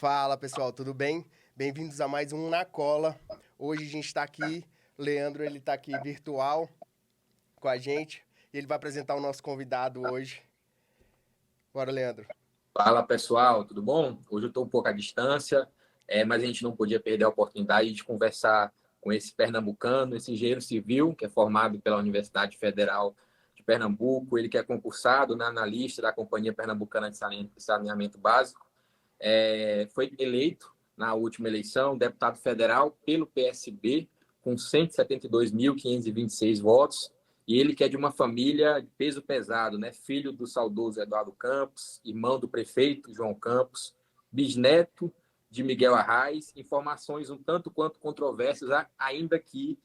Fala pessoal, tudo bem? Bem-vindos a mais um Na Cola. Hoje a gente está aqui, Leandro ele está aqui virtual com a gente e ele vai apresentar o nosso convidado hoje. Bora, Leandro. Fala pessoal, tudo bom? Hoje eu estou um pouco à distância, mas a gente não podia perder a oportunidade de conversar com esse pernambucano, esse engenheiro civil, que é formado pela Universidade Federal de Pernambuco, ele que é concursado na analista da Companhia Pernambucana de Saneamento Básico, foi eleito na última eleição deputado federal pelo PSB, com 172.526 votos. E ele que é de uma família de peso pesado, né? Filho do saudoso Eduardo Campos, irmão do prefeito João Campos, bisneto de Miguel Arraes, informações um tanto quanto controversas, ainda que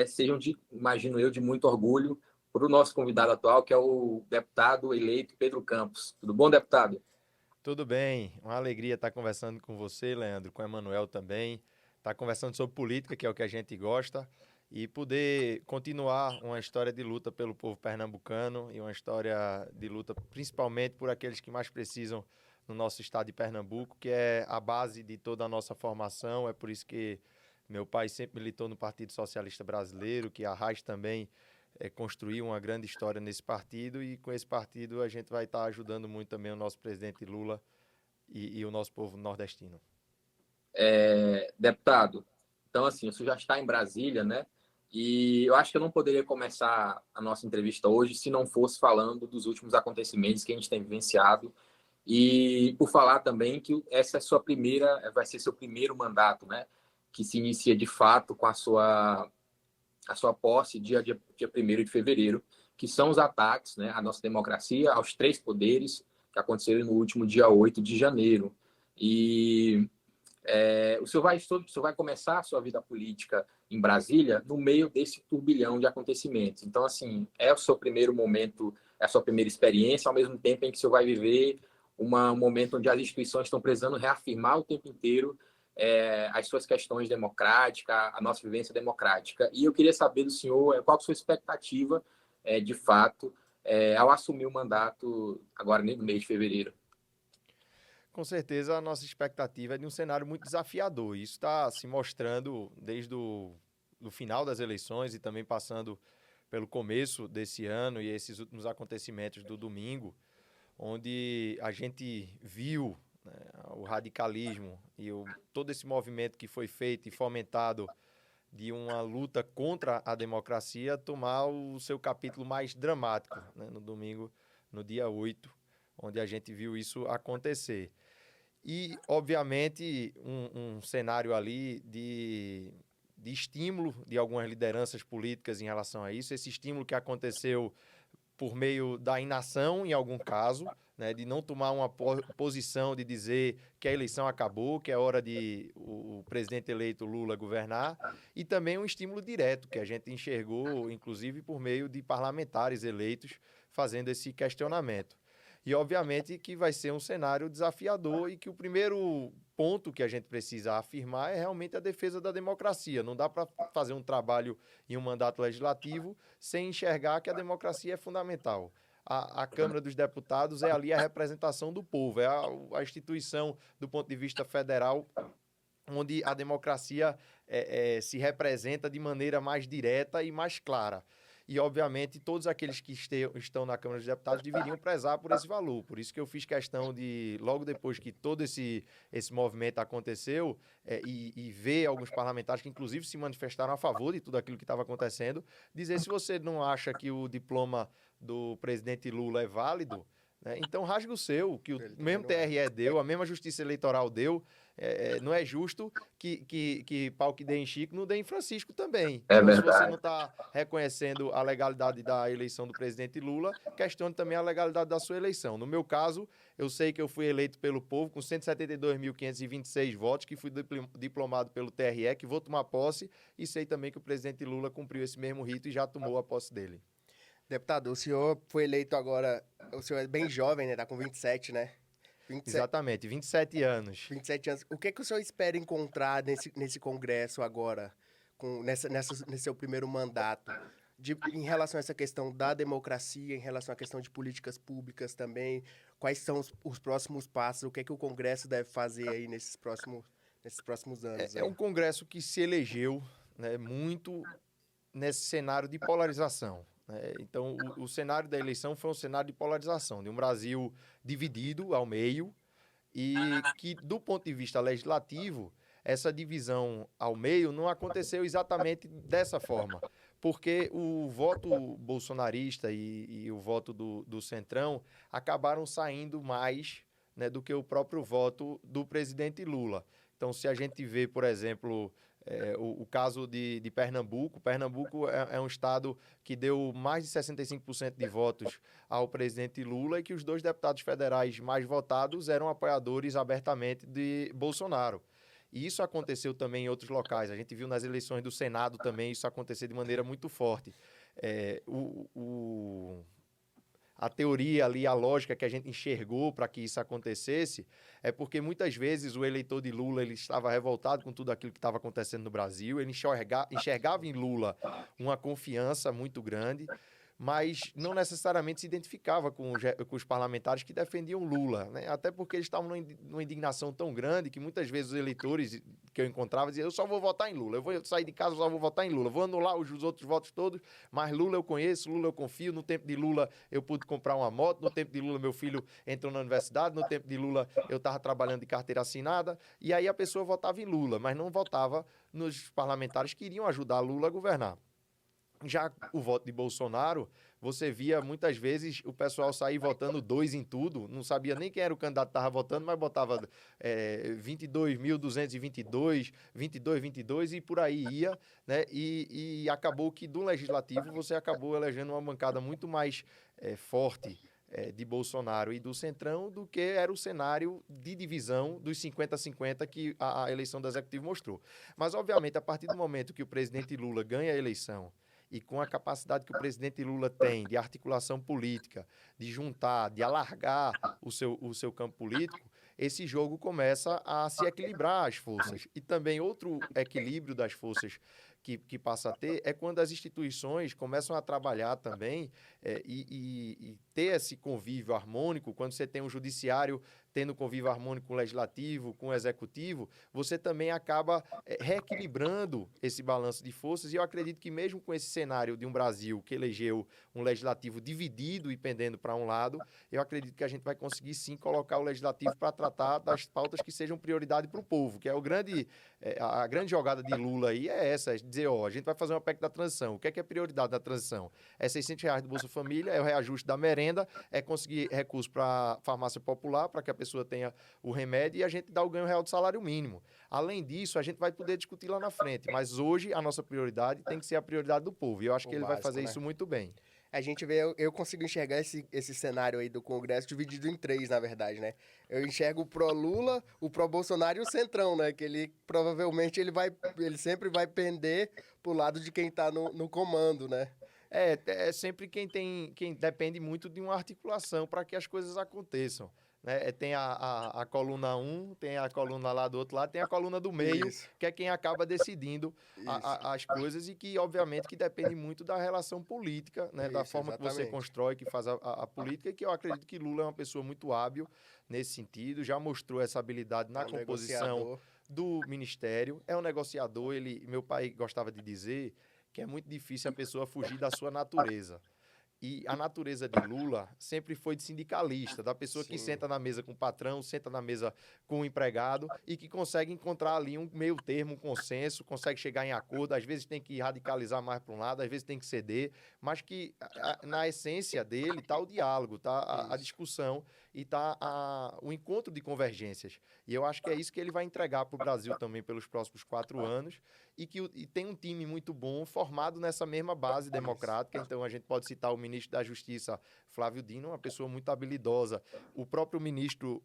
sejam, imagino eu, de muito orgulho para o nosso convidado atual, que é o deputado eleito Pedro Campos. Tudo bom, deputado? Tudo bem, uma alegria estar conversando com você, Leandro, com o Emanuel também, estar conversando sobre política, que é o que a gente gosta, e poder continuar uma história de luta pelo povo pernambucano e uma história de luta principalmente por aqueles que mais precisam no nosso estado de Pernambuco, que é a base de toda a nossa formação. É por isso que meu pai sempre militou no Partido Socialista Brasileiro, que a Arraes também construir uma grande história nesse partido, e com esse partido a gente vai estar ajudando muito também o nosso presidente Lula e o nosso povo nordestino. Deputado, então assim, o senhor já está em Brasília, né? E eu acho que eu não poderia começar a nossa entrevista hoje se não fosse falando dos últimos acontecimentos que a gente tem vivenciado e por falar também que essa é vai ser seu primeiro mandato, né? Que se inicia de fato com a sua posse dia 1º de fevereiro, que são os ataques, né, à nossa democracia, aos três poderes, que aconteceram no último dia 8 de janeiro. E o senhor vai começar a sua vida política em Brasília no meio desse turbilhão de acontecimentos. Então, assim, é o seu primeiro momento, é a sua primeira experiência, ao mesmo tempo em que o senhor vai viver um momento onde as instituições estão precisando reafirmar o tempo inteiro as suas questões democráticas, a nossa vivência democrática. E eu queria saber do senhor qual a sua expectativa, de fato, ao assumir o mandato agora no mês de fevereiro. Com certeza a nossa expectativa é de um cenário muito desafiador. Isso está se mostrando desde o do final das eleições e também passando pelo começo desse ano e esses últimos acontecimentos do domingo, onde a gente viu, né, o radicalismo e todo esse movimento que foi feito e fomentado de uma luta contra a democracia tomar o seu capítulo mais dramático, né, no domingo, no dia 8, onde a gente viu isso acontecer. E, obviamente, um cenário ali de estímulo de algumas lideranças políticas em relação a isso. Esse estímulo que aconteceu por meio da inação, em algum caso, né, de não tomar uma posição de dizer que a eleição acabou, que é hora de o presidente eleito Lula governar, e também um estímulo direto, que a gente enxergou, inclusive, por meio de parlamentares eleitos fazendo esse questionamento. E, obviamente, que vai ser um cenário desafiador e que o primeiro ponto que a gente precisa afirmar é realmente a defesa da democracia. Não dá para fazer um trabalho em um mandato legislativo sem enxergar que a democracia é fundamental. A Câmara dos Deputados é ali a representação do povo, é a instituição do ponto de vista federal onde a democracia se representa de maneira mais direta e mais clara. E, obviamente, todos aqueles que estão na Câmara dos Deputados deveriam prezar por esse valor. Por isso que eu fiz questão de, logo depois que todo esse movimento aconteceu, e ver alguns parlamentares que, inclusive, se manifestaram a favor de tudo aquilo que estava acontecendo, dizer se você não acha que o diploma do presidente Lula é válido, né, então rasga o seu, que o mesmo TRE deu, a mesma Justiça Eleitoral deu. Não é justo que pau que dê em Chico não dê em Francisco também. É Então, se você não verdade. está reconhecendo a legalidade da eleição do presidente Lula, questione também a legalidade da sua eleição. No meu caso, eu sei que eu fui eleito pelo povo com 172.526 votos, que fui diplomado pelo TRE, que vou tomar posse, e sei também que o presidente Lula cumpriu esse mesmo rito e já tomou a posse dele. Deputado, o senhor foi eleito agora, o senhor é bem jovem, né? Tá com 27, né? 27, Exatamente, 27 anos. 27 anos. O que que o senhor espera encontrar nesse congresso agora, nesse seu primeiro mandato? em relação a essa questão da democracia, em relação à questão de políticas públicas também, quais são os próximos passos, o que é que o Congresso deve fazer aí nesses próximos anos? É um Congresso que se elegeu, né, muito nesse cenário de polarização, né? Então, o cenário da eleição foi um cenário de polarização, de um Brasil dividido ao meio e que, do ponto de vista legislativo, essa divisão ao meio não aconteceu exatamente dessa forma, porque o voto bolsonarista e o voto do Centrão acabaram saindo mais, né, do que o próprio voto do presidente Lula. Então, se a gente vê, por exemplo, o caso de Pernambuco, Pernambuco é um estado que deu mais de 65% de votos ao presidente Lula e que os 2 deputados federais mais votados eram apoiadores abertamente de Bolsonaro. E isso aconteceu também em outros locais. A gente viu nas eleições do Senado também isso acontecer de maneira muito forte. A teoria ali, a lógica que a gente enxergou para que isso acontecesse é porque muitas vezes o eleitor de Lula ele estava revoltado com tudo aquilo que estava acontecendo no Brasil, ele enxergava em Lula uma confiança muito grande, mas não necessariamente se identificava com os parlamentares que defendiam Lula, né? Até porque eles estavam numa indignação tão grande que muitas vezes os eleitores que eu encontrava diziam, eu só vou votar em Lula, eu vou sair de casa, eu só vou votar em Lula, vou anular os outros votos todos, mas Lula eu conheço, Lula eu confio, no tempo de Lula eu pude comprar uma moto, no tempo de Lula meu filho entrou na universidade, no tempo de Lula eu estava trabalhando de carteira assinada, e aí a pessoa votava em Lula, mas não votava nos parlamentares que iriam ajudar Lula a governar. Já o voto de Bolsonaro, você via muitas vezes o pessoal sair votando 2 em tudo, não sabia nem quem era o candidato que estava votando, mas botava 22.222, 22 e por aí ia, né? E acabou que do Legislativo você acabou elegendo uma bancada muito mais forte de Bolsonaro e do Centrão do que era o cenário de divisão dos 50-50 que a eleição do Executivo mostrou. Mas, obviamente, a partir do momento que o presidente Lula ganha a eleição e com a capacidade que o presidente Lula tem de articulação política, de juntar, de alargar o seu campo político, esse jogo começa a se equilibrar as forças. E também outro equilíbrio das forças que passa a ter é quando as instituições começam a trabalhar também e ter esse convívio harmônico, quando você tem um judiciário tendo convívio harmônico com o legislativo, com o executivo, você também acaba reequilibrando esse balanço de forças e eu acredito que mesmo com esse cenário de um Brasil que elegeu um legislativo dividido e pendendo para um lado, eu acredito que a gente vai conseguir sim colocar o legislativo para tratar das pautas que sejam prioridade para o povo, que é a grande jogada de Lula aí é essa, é dizer, a gente vai fazer uma PEC da transição, o que é prioridade da transição? É R$600 do Bolsa Família, é o reajuste da merenda, é conseguir recursos para farmácia popular, para que a pessoa tenha o remédio e a gente dá o ganho real do salário mínimo. Além disso, a gente vai poder discutir lá na frente, mas hoje a nossa prioridade tem que ser a prioridade do povo e eu acho que ele vai fazer isso muito bem. A gente vê, eu consigo enxergar esse cenário aí do Congresso dividido em 3, na verdade, né? Eu enxergo o pró-Lula, o pró-Bolsonaro e o Centrão, né? Que ele provavelmente ele sempre vai pender pro lado de quem tá no comando, né? É sempre quem depende muito de uma articulação para que as coisas aconteçam. Né? Tem a coluna 1, tem a coluna lá do outro lado, tem a coluna do meio, que é quem acaba decidindo as coisas e que, obviamente, que depende muito da relação política, né? Da forma exatamente. Que você constrói, que faz a política, e que eu acredito que Lula é uma pessoa muito hábil nesse sentido, já mostrou essa habilidade na composição do ministério, é um negociador, meu pai gostava de dizer que é muito difícil a pessoa fugir da sua natureza. E a natureza de Lula sempre foi de sindicalista, da pessoa que senta na mesa com o patrão, senta na mesa com o empregado e que consegue encontrar ali um meio termo, um consenso, consegue chegar em acordo, às vezes tem que radicalizar mais para um lado, às vezes tem que ceder, mas que na essência dele está o diálogo, está a discussão e está o encontro de convergências. E eu acho que é isso que ele vai entregar para o Brasil também pelos próximos 4 anos e tem um time muito bom formado nessa mesma base democrática, então a gente pode citar o ministro da Justiça, Flávio Dino, uma pessoa muito habilidosa. O próprio ministro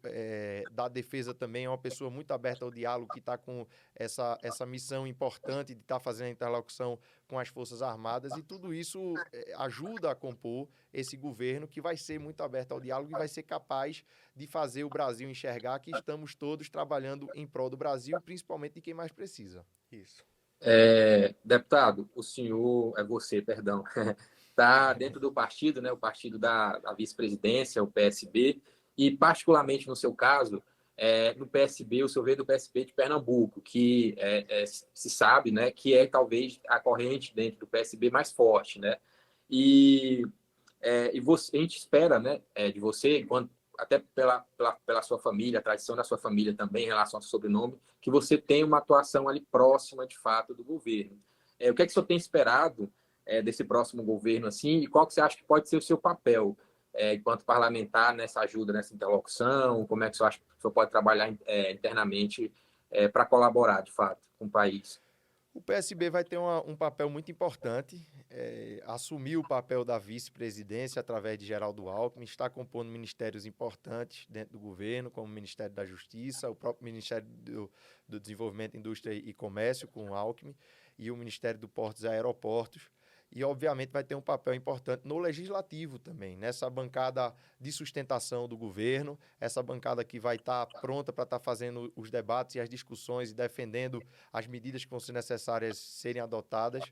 da Defesa também é uma pessoa muito aberta ao diálogo, que está com essa missão importante de estar fazendo a interlocução com as Forças Armadas, e tudo isso ajuda a compor esse governo que vai ser muito aberto ao diálogo e vai ser capaz de fazer o Brasil enxergar que estamos todos trabalhando em prol do Brasil, principalmente de quem mais precisa. Isso. Deputado, o senhor, você, perdão, está dentro do partido, né, o partido da vice-presidência, o PSB, e particularmente no seu caso, no PSB, o senhor veio do PSB de Pernambuco, que se sabe, né, que é talvez a corrente dentro do PSB mais forte, né? E, a gente espera, né, de você, até pela sua família, a tradição da sua família também em relação ao seu sobrenome, que você tenha uma atuação ali próxima, de fato, do governo. O que é que o senhor tem esperado desse próximo governo, assim, e qual que você acha que pode ser o seu papel enquanto parlamentar nessa ajuda, nessa interlocução? Como é que o senhor acha que o senhor pode trabalhar internamente para colaborar, de fato, com o país? O PSB vai ter um papel muito importante, assumir o papel da vice-presidência através de Geraldo Alckmin, está compondo ministérios importantes dentro do governo, como o Ministério da Justiça, o próprio Ministério do Desenvolvimento, Indústria e Comércio, com o Alckmin, e o Ministério do Portos e Aeroportos. E, obviamente, vai ter um papel importante no legislativo também, nessa bancada de sustentação do governo, essa bancada que vai estar pronta para estar fazendo os debates e as discussões e defendendo as medidas que vão ser necessárias serem adotadas.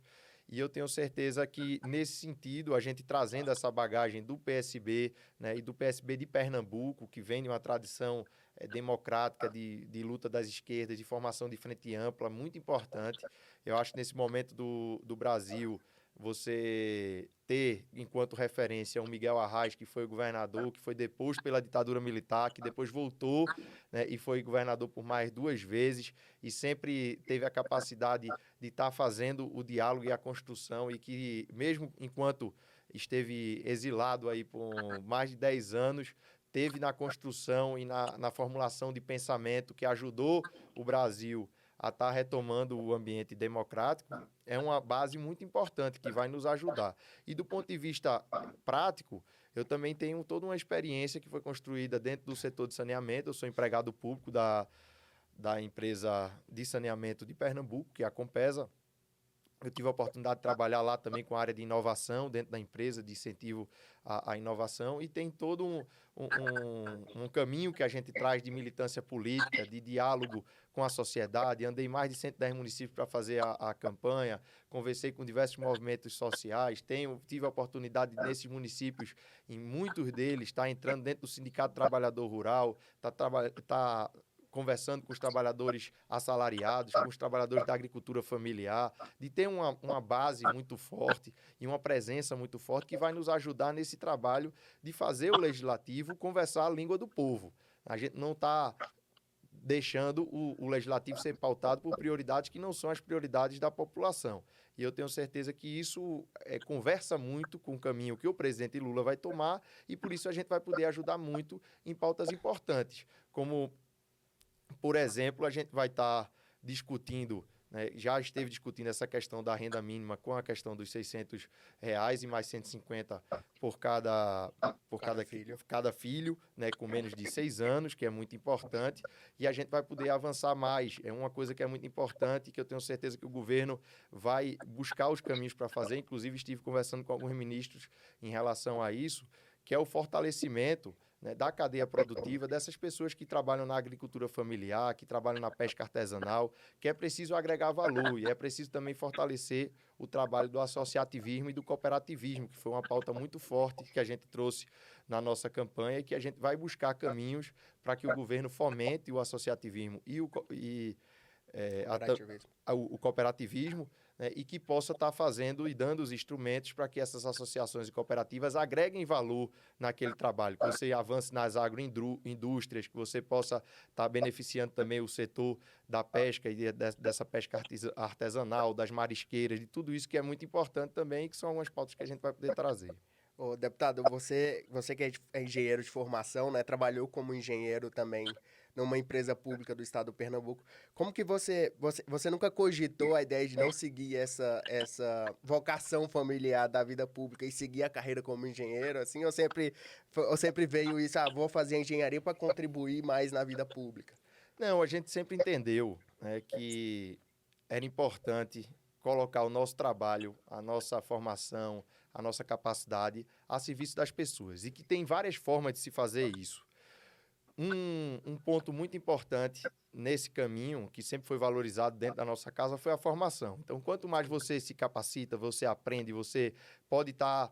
E eu tenho certeza que, nesse sentido, a gente trazendo essa bagagem do PSB, né, e do PSB de Pernambuco, que vem de uma tradição democrática de luta das esquerdas, de formação de frente ampla, muito importante. Eu acho que nesse momento do Brasil, você ter, enquanto referência, um Miguel Arraes, que foi o governador, que foi deposto pela ditadura militar, que depois voltou, né, e foi governador por mais 2 vezes, e sempre teve a capacidade de estar fazendo o diálogo e a construção, e que, mesmo enquanto esteve exilado aí por mais de 10 anos, teve na construção e na formulação de pensamento que ajudou o Brasil a estar retomando o ambiente democrático, é uma base muito importante que vai nos ajudar. E do ponto de vista prático, eu também tenho toda uma experiência que foi construída dentro do setor de saneamento. Eu sou empregado público da empresa de saneamento de Pernambuco, que é a Compesa. Eu tive a oportunidade de trabalhar lá também com a área de inovação dentro da empresa, de incentivo à inovação, e tem todo um caminho que a gente traz de militância política, de diálogo com a sociedade. Andei em mais de 110 municípios para fazer a campanha, conversei com diversos movimentos sociais, tive a oportunidade nesses municípios, em muitos deles, estar entrando dentro do Sindicato Trabalhador Rural, tá conversando com os trabalhadores assalariados, com os trabalhadores da agricultura familiar, de ter uma base muito forte e uma presença muito forte que vai nos ajudar nesse trabalho de fazer o legislativo conversar a língua do povo. A gente não está deixando o legislativo ser pautado por prioridades que não são as prioridades da população. E eu tenho certeza que isso conversa muito com o caminho que o presidente Lula vai tomar, e por isso a gente vai poder ajudar muito em pautas importantes, como, por exemplo, a gente vai estar discutindo, né, já esteve discutindo essa questão da renda mínima com a questão dos R$ 600 e mais 150 cada filho, né, com menos de 6 anos, que é muito importante, e a gente vai poder avançar mais. É uma coisa que é muito importante, que eu tenho certeza que o governo vai buscar os caminhos para fazer. Inclusive, estive conversando com alguns ministros em relação a isso, que é o fortalecimento, né, da cadeia produtiva, dessas pessoas que trabalham na agricultura familiar, que trabalham na pesca artesanal, que é preciso agregar valor, e é preciso também fortalecer o trabalho do associativismo e do cooperativismo, que foi uma pauta muito forte que a gente trouxe na nossa campanha, e que a gente vai buscar caminhos para que o governo fomente o associativismo e o cooperativismo, né, e que possa estar fazendo e dando os instrumentos para que essas associações e cooperativas agreguem valor naquele trabalho, que você avance nas agroindústrias, que você possa estar beneficiando também o setor da pesca e dessa pesca artesanal, das marisqueiras, de tudo isso que é muito importante também, e que são algumas pautas que a gente vai poder trazer. Ô, deputado, você que é engenheiro de formação, né, trabalhou como engenheiro também numa empresa pública do estado do Pernambuco. Como que você nunca cogitou a ideia de não seguir essa vocação familiar da vida pública e seguir a carreira como engenheiro, assim? Ou sempre veio isso, vou fazer engenharia para contribuir mais na vida pública? Não, a gente sempre entendeu, né, que era importante colocar o nosso trabalho, a nossa formação, a nossa capacidade a serviço das pessoas, e que tem várias formas de se fazer isso. Um ponto muito importante nesse caminho, que sempre foi valorizado dentro da nossa casa, foi a formação. Então, quanto mais você se capacita, você aprende, você pode estar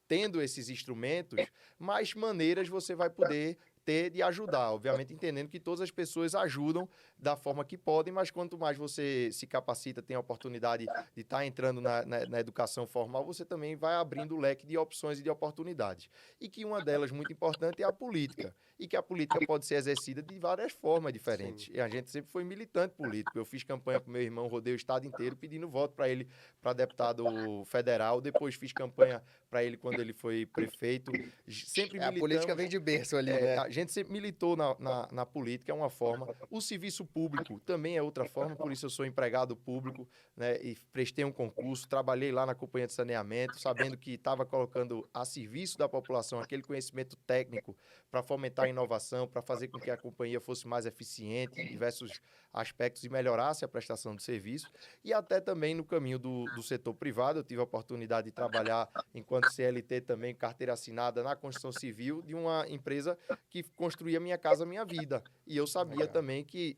tendo esses instrumentos, mais maneiras você vai poder ter de ajudar. Obviamente, entendendo que todas as pessoas ajudam da forma que podem, mas quanto mais você se capacita, tem a oportunidade de estar entrando na educação formal, você também vai abrindo o leque de opções e de oportunidades. E que uma delas, muito importante, é a política. E que a política pode ser exercida de várias formas diferentes. E a gente sempre foi militante político. Eu fiz campanha com meu irmão, rodei o estado inteiro pedindo voto para ele, para deputado federal. Depois fiz campanha para ele quando ele foi prefeito. Sempre A política vem de berço ali, né? A gente sempre militou na política, é uma forma. O serviço público também é outra forma, por isso eu sou empregado público, né, e prestei um concurso, trabalhei lá na companhia de saneamento, sabendo que estava colocando a serviço da população aquele conhecimento técnico para fomentar a inovação, para fazer com que a companhia fosse mais eficiente em diversos aspectos e melhorasse a prestação de serviço. E até também no caminho do setor privado, eu tive a oportunidade de trabalhar enquanto CLT também, carteira assinada na construção civil de uma empresa que construía Minha Casa Minha Vida. E eu sabia também que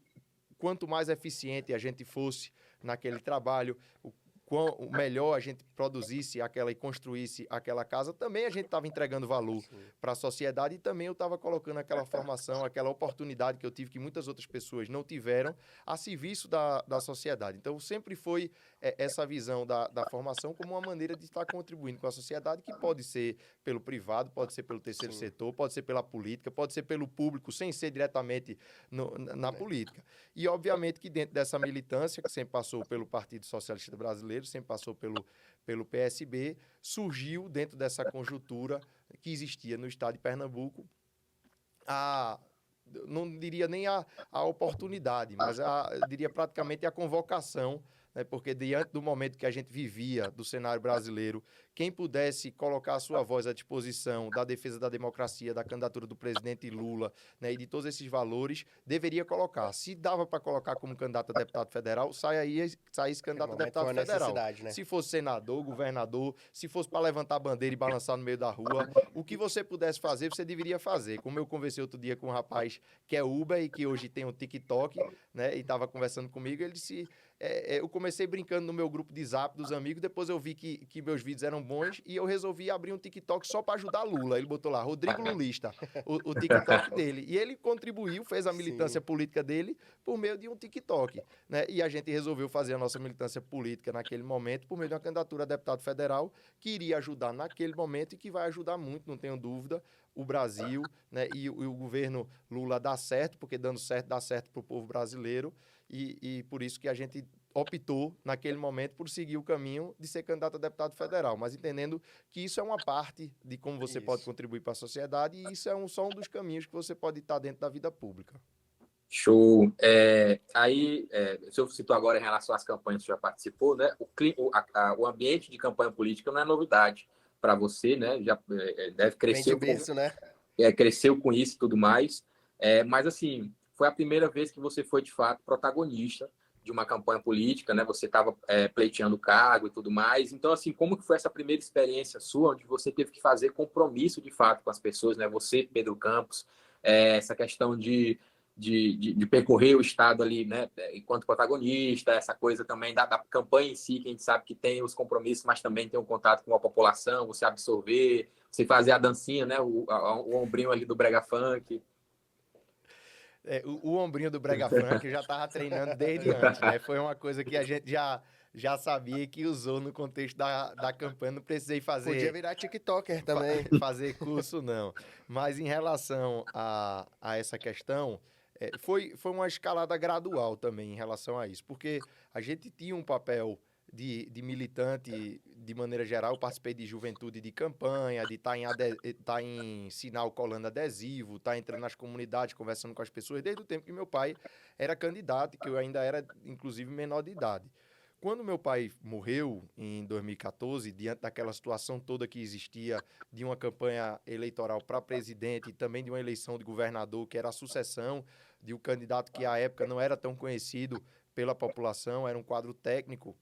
quanto mais eficiente a gente fosse naquele trabalho, o melhor a gente produzisse aquela e construísse aquela casa, também a gente estava entregando valor para a sociedade e também eu estava colocando aquela formação, aquela oportunidade que eu tive, que muitas outras pessoas não tiveram, a serviço da sociedade. Então, sempre foi essa visão da formação como uma maneira de estar contribuindo com a sociedade, que pode ser pelo privado, pode ser pelo terceiro setor, pode ser pela política, pode ser pelo público, sem ser diretamente na política. E, obviamente, que dentro dessa militância, que sempre passou pelo Partido Socialista Brasileiro, sempre passou pelo PSB, surgiu dentro dessa conjuntura que existia no estado de Pernambuco, não diria nem a oportunidade, mas eu diria praticamente a convocação, né, porque diante do momento que a gente vivia do cenário brasileiro, quem pudesse colocar a sua voz à disposição da defesa da democracia, da candidatura do presidente Lula, né, e de todos esses valores, deveria colocar. Se dava para colocar como candidato a deputado federal, saísse candidato a deputado federal. Né? Se fosse senador, governador, se fosse para levantar a bandeira e balançar no meio da rua, o que você pudesse fazer, você deveria fazer. Como eu conversei outro dia com um rapaz que é Uber e que hoje tem um TikTok, né, e estava conversando comigo, ele disse... eu comecei brincando no meu grupo de Zap dos amigos, depois eu vi que meus vídeos eram bons e eu resolvi abrir um TikTok só para ajudar Lula. Ele botou lá, Rodrigo Lulista, o TikTok dele. E ele contribuiu, fez a militância política dele por meio de um TikTok, né? E a gente resolveu fazer a nossa militância política naquele momento por meio de uma candidatura a deputado federal que iria ajudar naquele momento e que vai ajudar muito, não tenho dúvida, o Brasil, né? E o governo Lula dá certo, porque dando certo, dá certo para o povo brasileiro. E por isso que a gente optou, naquele momento, por seguir o caminho de ser candidato a deputado federal, mas entendendo que isso é uma parte de como você pode contribuir para a sociedade e isso é só um dos caminhos que você pode estar dentro da vida pública. Show. O senhor citou agora em relação às campanhas que já participou, né? O ambiente de campanha política não é novidade para você, né? Já deve crescer. Vem de berço, né? Cresceu com isso e tudo mais. Mas, assim, foi a primeira vez que você foi, de fato, protagonista de uma campanha política, né? Você estava pleiteando cargo e tudo mais. Então, assim, como que foi essa primeira experiência sua, onde você teve que fazer compromisso, de fato, com as pessoas, né? Você, Pedro Campos, essa questão de percorrer o Estado ali, né, enquanto protagonista, essa coisa também da campanha em si, que a gente sabe que tem os compromissos, mas também tem um contato com a população, você absorver, você fazer a dancinha, né, o ombrinho ali do brega funk. O ombrinho do brega funk eu já estava treinando desde antes, né? Foi uma coisa que a gente já sabia que usou no contexto da campanha, não precisei fazer... Podia virar TikToker também. Fazer curso, não. Mas em relação a essa questão... Foi uma escalada gradual também em relação a isso, porque a gente tinha um papel de militante de maneira geral. Eu participei de juventude de campanha, de estar em sinal colando adesivo, estar entrando nas comunidades, conversando com as pessoas, desde o tempo que meu pai era candidato, que eu ainda era, inclusive, menor de idade. Quando meu pai morreu, em 2014, diante daquela situação toda que existia de uma campanha eleitoral para presidente e também de uma eleição de governador, que era a sucessão de um candidato que, à época, não era tão conhecido pela população, era um quadro técnico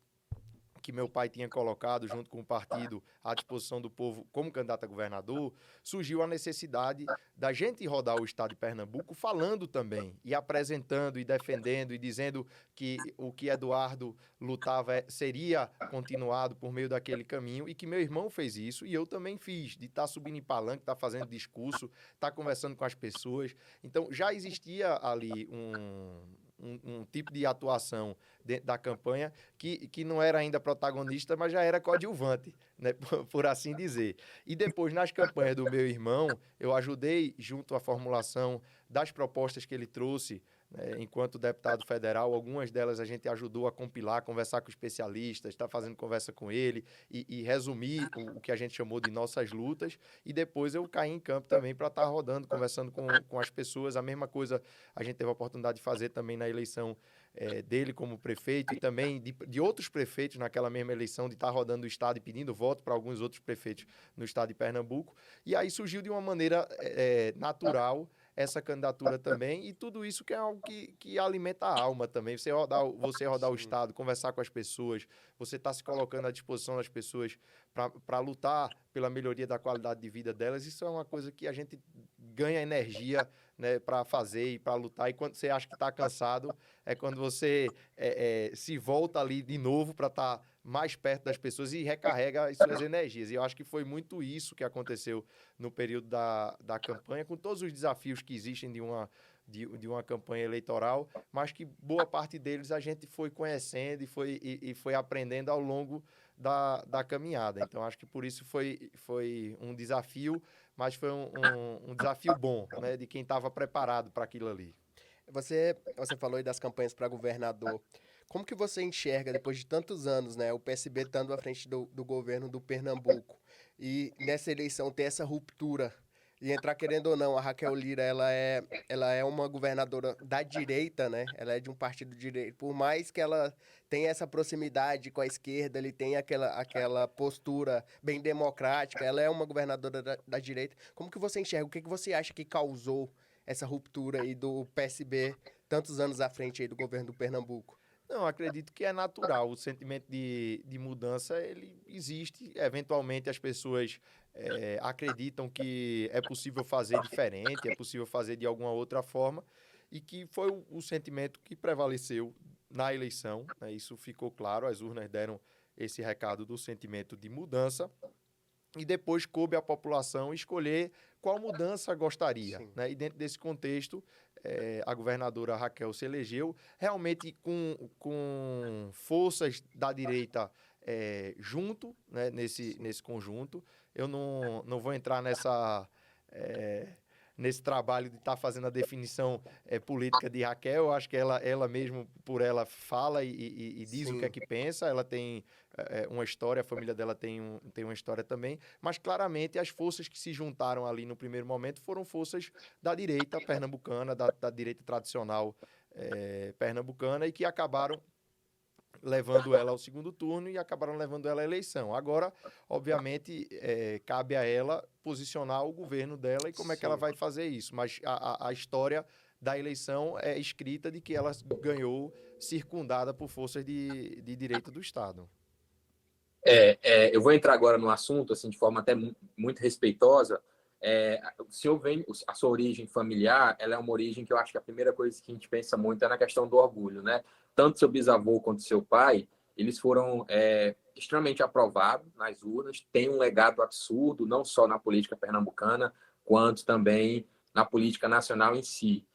que meu pai tinha colocado junto com o partido à disposição do povo como candidato a governador, surgiu a necessidade da gente rodar o estado de Pernambuco falando também e apresentando e defendendo e dizendo que o que Eduardo lutava seria continuado por meio daquele caminho e que meu irmão fez isso e eu também fiz, de estar subindo em palanque, estar fazendo discurso, estar conversando com as pessoas. Então, já existia ali um tipo de atuação dentro da campanha que não era ainda protagonista, mas já era coadjuvante, né, por assim dizer. E depois, nas campanhas do meu irmão, eu ajudei junto à formulação das propostas que ele trouxe, né, enquanto deputado federal. Algumas delas a gente ajudou a compilar, conversar com especialistas, estar fazendo conversa com ele e resumir o que a gente chamou de nossas lutas. E depois eu caí em campo também para estar rodando, conversando com as pessoas. A mesma coisa a gente teve a oportunidade de fazer também na eleição dele como prefeito e também de outros prefeitos naquela mesma eleição, de estar rodando o estado e pedindo voto para alguns outros prefeitos no estado de Pernambuco. E aí surgiu de uma maneira natural essa candidatura também, e tudo isso que é algo que alimenta a alma também. Você rodar o estado, conversar com as pessoas, você está se colocando à disposição das pessoas para lutar pela melhoria da qualidade de vida delas, isso é uma coisa que a gente ganha energia, né, para fazer e para lutar. E quando você acha que está cansado, é quando você se volta ali de novo para estar mais perto das pessoas e recarrega as suas energias. E eu acho que foi muito isso que aconteceu no período da campanha, com todos os desafios que existem de uma campanha eleitoral, mas que boa parte deles a gente foi conhecendo e foi aprendendo ao longo da caminhada. Então, acho que por isso foi um desafio, mas foi um desafio bom, né, de quem estava preparado para aquilo ali. Você falou aí das campanhas para governador. Como que você enxerga, depois de tantos anos, né, o PSB estando à frente do governo do Pernambuco e nessa eleição ter essa ruptura e entrar querendo ou não, a Raquel Lira, ela é uma governadora da direita, né? Ela é de um partido de direita. Por mais que ela tenha essa proximidade com a esquerda, ele tem aquela postura bem democrática, ela é uma governadora da direita. Como que você enxerga? O que você acha que causou essa ruptura aí do PSB tantos anos à frente aí do governo do Pernambuco? Não, acredito que é natural. O sentimento de mudança, ele existe. Eventualmente, as pessoas acreditam que é possível fazer diferente, é possível fazer de alguma outra forma, e que foi o sentimento que prevaleceu na eleição, né? Isso ficou claro, as urnas deram esse recado do sentimento de mudança, e depois coube à população escolher qual mudança gostaria, né? E dentro desse contexto, a governadora Raquel se elegeu realmente com forças da direita junto, né? Nesse conjunto. Eu não vou entrar nesse trabalho de estar fazendo a definição política de Raquel. Eu acho que ela mesmo, por ela, fala e diz o que é que pensa. Ela tem uma história, a família dela tem uma história também, mas claramente as forças que se juntaram ali no primeiro momento foram forças da direita pernambucana, da direita tradicional pernambucana, e que acabaram levando ela ao segundo turno e acabaram levando ela à eleição. Agora, obviamente, cabe a ela posicionar o governo dela e como é que ela vai fazer isso. Mas a história da eleição é escrita de que ela ganhou circundada por forças de direita do Estado. Eu vou entrar agora no assunto, assim, de forma até muito respeitosa. O senhor vem, a sua origem familiar, ela é uma origem que eu acho que a primeira coisa que a gente pensa muito é na questão do orgulho, né? Tanto seu bisavô quanto seu pai, eles foram extremamente aprovados nas urnas, têm um legado absurdo, não só na política pernambucana, quanto também na política nacional em si.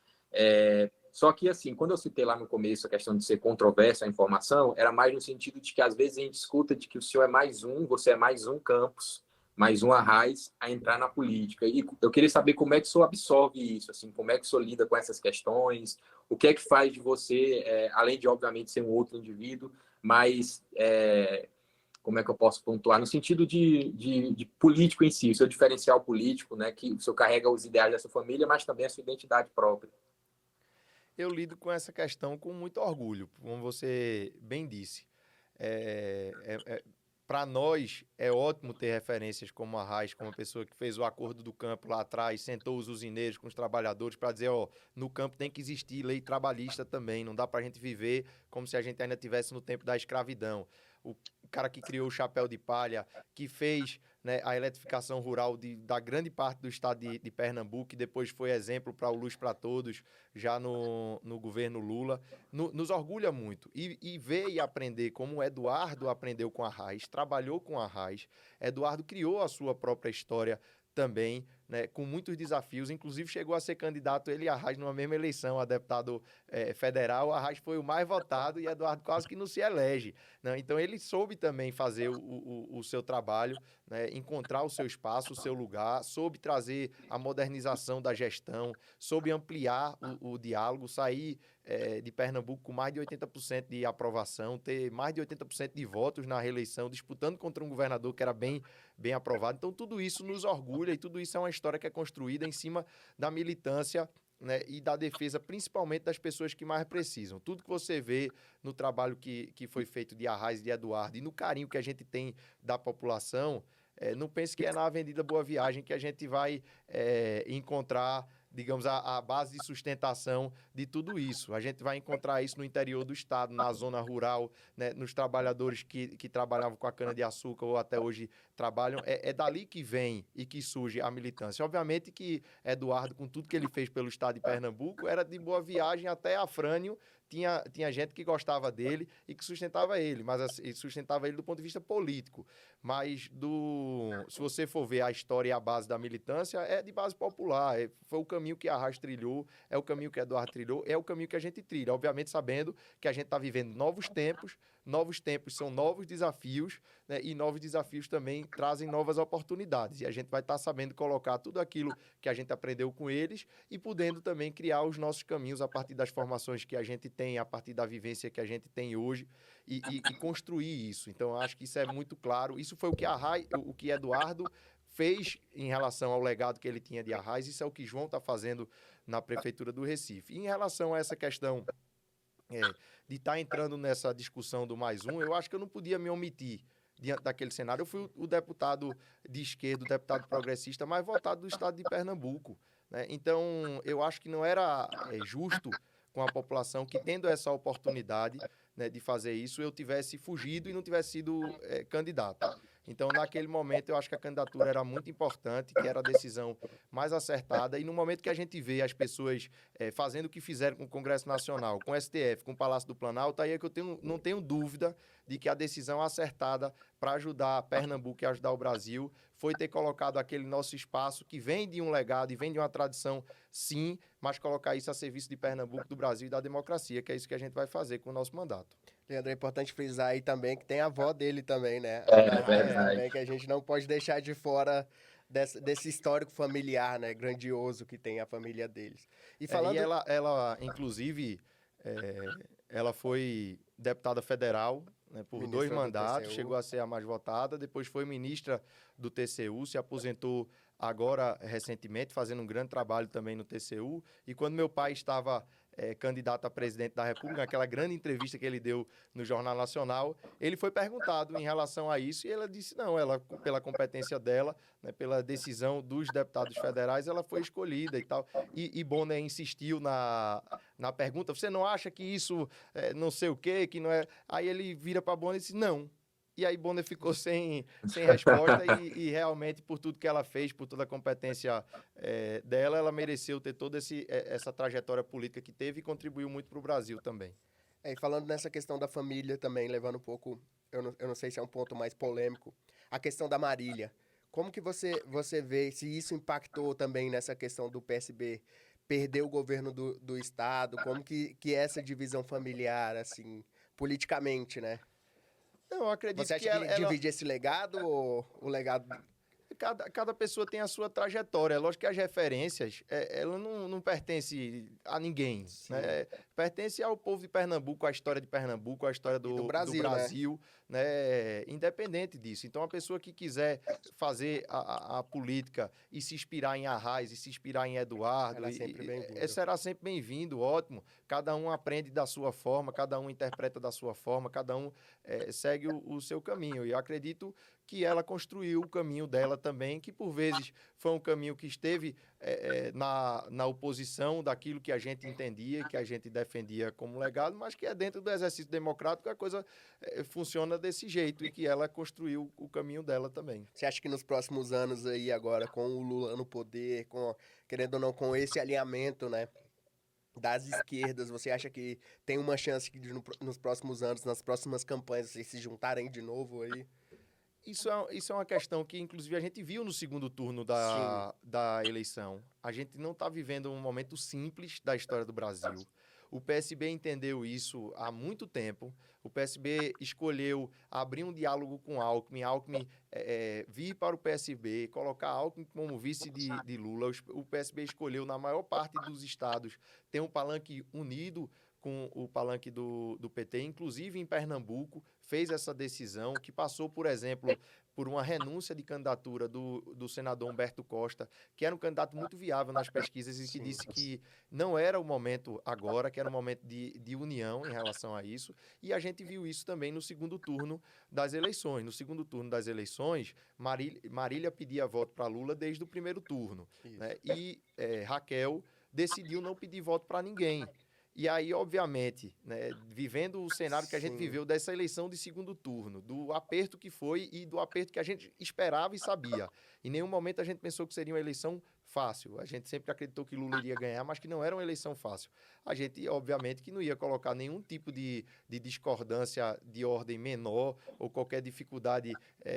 Só que, assim, quando eu citei lá no começo a questão de ser controversa a informação, era mais no sentido de que, às vezes, a gente escuta de que o senhor é mais você é mais um Campos, mais um Arraes a entrar na política. E eu queria saber como é que o senhor absorve isso, assim, como é que o senhor lida com essas questões, o que é que faz de você, além de, obviamente, ser um outro indivíduo, mas como é que eu posso pontuar? No sentido de político em si, o seu diferencial político, né, que o senhor carrega os ideais da sua família, mas também a sua identidade própria. Eu lido com essa questão com muito orgulho, como você bem disse. para nós, é ótimo ter referências como a Arraes, como a pessoa que fez o acordo do campo lá atrás, sentou os usineiros com os trabalhadores para dizer, ó, no campo tem que existir lei trabalhista também, não dá para a gente viver como se a gente ainda estivesse no tempo da escravidão. O cara que criou o chapéu de palha, que fez, né, a eletrificação rural da grande parte do estado de Pernambuco, que depois foi exemplo para o Luz para Todos, já no governo Lula, nos orgulha muito. E ver e aprender como o Eduardo aprendeu com a Arraes, trabalhou com a Arraes, Eduardo criou a sua própria história também, né, com muitos desafios, inclusive chegou a ser candidato ele e Arraes numa mesma eleição a deputado federal. Arraes foi o mais votado e Eduardo quase que não se elege, né? Então ele soube também fazer o seu trabalho, né, encontrar o seu espaço, o seu lugar, soube trazer a modernização da gestão, soube ampliar o diálogo, sair de Pernambuco com mais de 80% de aprovação, ter mais de 80% de votos na reeleição, disputando contra um governador que era bem aprovado. Então tudo isso nos orgulha e tudo isso é uma história que é construída em cima da militância, né, e da defesa, principalmente das pessoas que mais precisam. Tudo que você vê no trabalho que foi feito de Arraes e de Eduardo e no carinho que a gente tem da população, não pense que é na Avenida Boa Viagem que a gente vai encontrar, digamos, a base de sustentação de tudo isso. A gente vai encontrar isso no interior do estado, na zona rural, né, nos trabalhadores que trabalhavam com a cana-de-açúcar ou até hoje trabalham. É dali que vem e que surge a militância. Obviamente que Eduardo, com tudo que ele fez pelo estado de Pernambuco, era de Boa Viagem até Afrânio. Tinha gente que gostava dele e que sustentava ele, mas assim, sustentava ele do ponto de vista político. Mas se você for ver a história e a base da militância, é de base popular. Foi o caminho que a Arraes trilhou, é o caminho que Eduardo trilhou, é o caminho que a gente trilha. Obviamente sabendo que a gente está vivendo novos tempos são novos desafios, né? E novos desafios também trazem novas oportunidades. E a gente vai estar sabendo colocar tudo aquilo que a gente aprendeu com eles e podendo também criar os nossos caminhos a partir das formações que a gente tem, a partir da vivência que a gente tem hoje e construir isso. Então, acho que isso é muito claro. Isso foi o que Eduardo fez em relação ao legado que ele tinha de Arraes. Isso é o que João está fazendo na Prefeitura do Recife. E em relação a essa questão de estar entrando nessa discussão do mais um, eu acho que eu não podia me omitir diante daquele cenário. Eu fui o deputado de esquerda, o deputado progressista mais votado do estado de Pernambuco, né? Então, eu acho que não era justo com a população que, tendo essa oportunidade, né, de fazer isso, eu tivesse fugido e não tivesse sido candidato. Então, naquele momento, eu acho que a candidatura era muito importante, que era a decisão mais acertada. E no momento que a gente vê as pessoas fazendo o que fizeram com o Congresso Nacional, com o STF, com o Palácio do Planalto, aí é que não tenho dúvida de que a decisão acertada para ajudar Pernambuco e ajudar o Brasil foi ter colocado aquele nosso espaço que vem de um legado e vem de uma tradição, sim, mas colocar isso a serviço de Pernambuco, do Brasil e da democracia, que é isso que a gente vai fazer com o nosso mandato. Leandro, é importante frisar aí também que tem a avó dele também, né? Verdade. Também, que a gente não pode deixar de fora desse histórico familiar, né? Grandioso que tem a família deles. E falando... ela inclusive, ela foi deputada federal, né, por Ministra 2 mandatos, TCU. chegou a ser a mais votada, depois foi ministra do TCU, se aposentou agora recentemente, fazendo um grande trabalho também no TCU. E quando meu pai estava candidato a presidente da República, aquela grande entrevista que ele deu no Jornal Nacional, ele foi perguntado em relação a isso e ela disse não, ela, pela competência dela, né, pela decisão dos deputados federais, ela foi escolhida e tal. E Bonner insistiu na pergunta, você não acha que isso não sei o quê, que não é... Aí ele vira para Bonner e disse não. E aí Bonner ficou sem resposta e realmente, por tudo que ela fez, por toda a competência dela, ela mereceu ter toda essa trajetória política que teve e contribuiu muito para o Brasil também. E falando nessa questão da família também, levando um pouco, eu não sei se é um ponto mais polêmico, a questão da Marília. Como que você vê se isso impactou também nessa questão do PSB perder o governo do Estado? Como que é essa divisão familiar, assim, politicamente, né? Não, eu acredito Você acha que divide esse legado ou o legado... cada pessoa tem a sua trajetória. É lógico que as referências, ela não pertence a ninguém, né? Pertence ao povo de Pernambuco, à história de Pernambuco, à história do Brasil, né? Independente disso. Então, a pessoa que quiser fazer a política e se inspirar em Arraes, e se inspirar em Eduardo, será sempre bem-vindo, ótimo. Cada um aprende da sua forma, cada um interpreta da sua forma, cada um segue o seu caminho. E eu acredito que ela construiu o caminho dela também, que por vezes foi um caminho que esteve na oposição daquilo que a gente entendia, que a gente defendia como legado, mas que dentro do exercício democrático a coisa funciona desse jeito e que ela construiu o caminho dela também. Você acha que nos próximos anos aí agora, com o Lula no poder, querendo ou não, com esse alinhamento, né, das esquerdas, você acha que tem uma chance de nos próximos anos, nas próximas campanhas, vocês se juntarem de novo aí? Isso é uma questão que, inclusive, a gente viu no segundo turno da eleição. A gente não está vivendo um momento simples da história do Brasil. O PSB entendeu isso há muito tempo. O PSB escolheu abrir um diálogo com Alckmin, vir para o PSB, colocar Alckmin como vice de Lula. O PSB escolheu, na maior parte dos estados, ter um palanque unido com o palanque do PT, inclusive em Pernambuco, fez essa decisão, que passou, por exemplo, por uma renúncia de candidatura do senador Humberto Costa, que era um candidato muito viável nas pesquisas e que disse que não era o momento agora, que era um momento de união em relação a isso, e a gente viu isso também no segundo turno das eleições. No segundo turno das eleições, Marília pedia voto para Lula desde o primeiro turno, né? E Raquel decidiu não pedir voto para ninguém. E aí, obviamente, né, vivendo o cenário que a gente viveu dessa eleição de segundo turno, do aperto que foi e do aperto que a gente esperava e sabia. Em nenhum momento a gente pensou que seria uma eleição fácil. A gente sempre acreditou que Lula iria ganhar, mas que não era uma eleição fácil. A gente, obviamente, que não ia colocar nenhum tipo de discordância de ordem menor ou qualquer dificuldade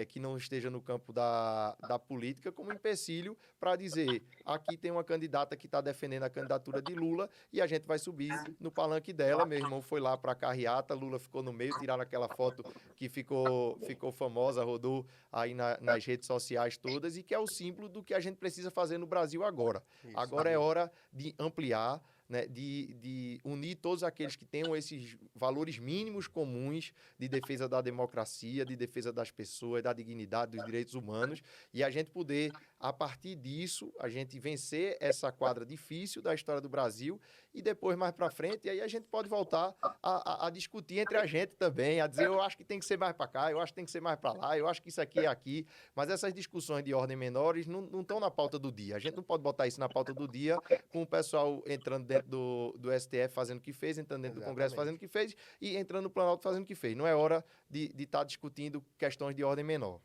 que não esteja no campo da política como empecilho para dizer, aqui tem uma candidata que está defendendo a candidatura de Lula e a gente vai subir no palanque dela. Meu irmão foi lá para a carreata, Lula ficou no meio, tiraram aquela foto que ficou famosa, rodou aí nas redes sociais todas e que é o símbolo do que a gente precisa fazer no Brasil agora. Agora é hora de ampliar, né, de unir todos aqueles que tenham esses valores mínimos comuns de defesa da democracia, de defesa das pessoas, da dignidade, dos direitos humanos, e a gente poder, a partir disso, a gente vencer essa quadra difícil da história do Brasil e depois, mais para frente, aí a gente pode voltar a discutir entre a gente também, a dizer, eu acho que tem que ser mais para cá, eu acho que tem que ser mais para lá, eu acho que isso aqui é aqui, mas essas discussões de ordem menores não estão na pauta do dia. A gente não pode botar isso na pauta do dia com o pessoal entrando dentro do STF fazendo o que fez, entrando dentro do Congresso fazendo o que fez e entrando no Planalto fazendo o que fez. Não é hora de estar discutindo questões de ordem menor.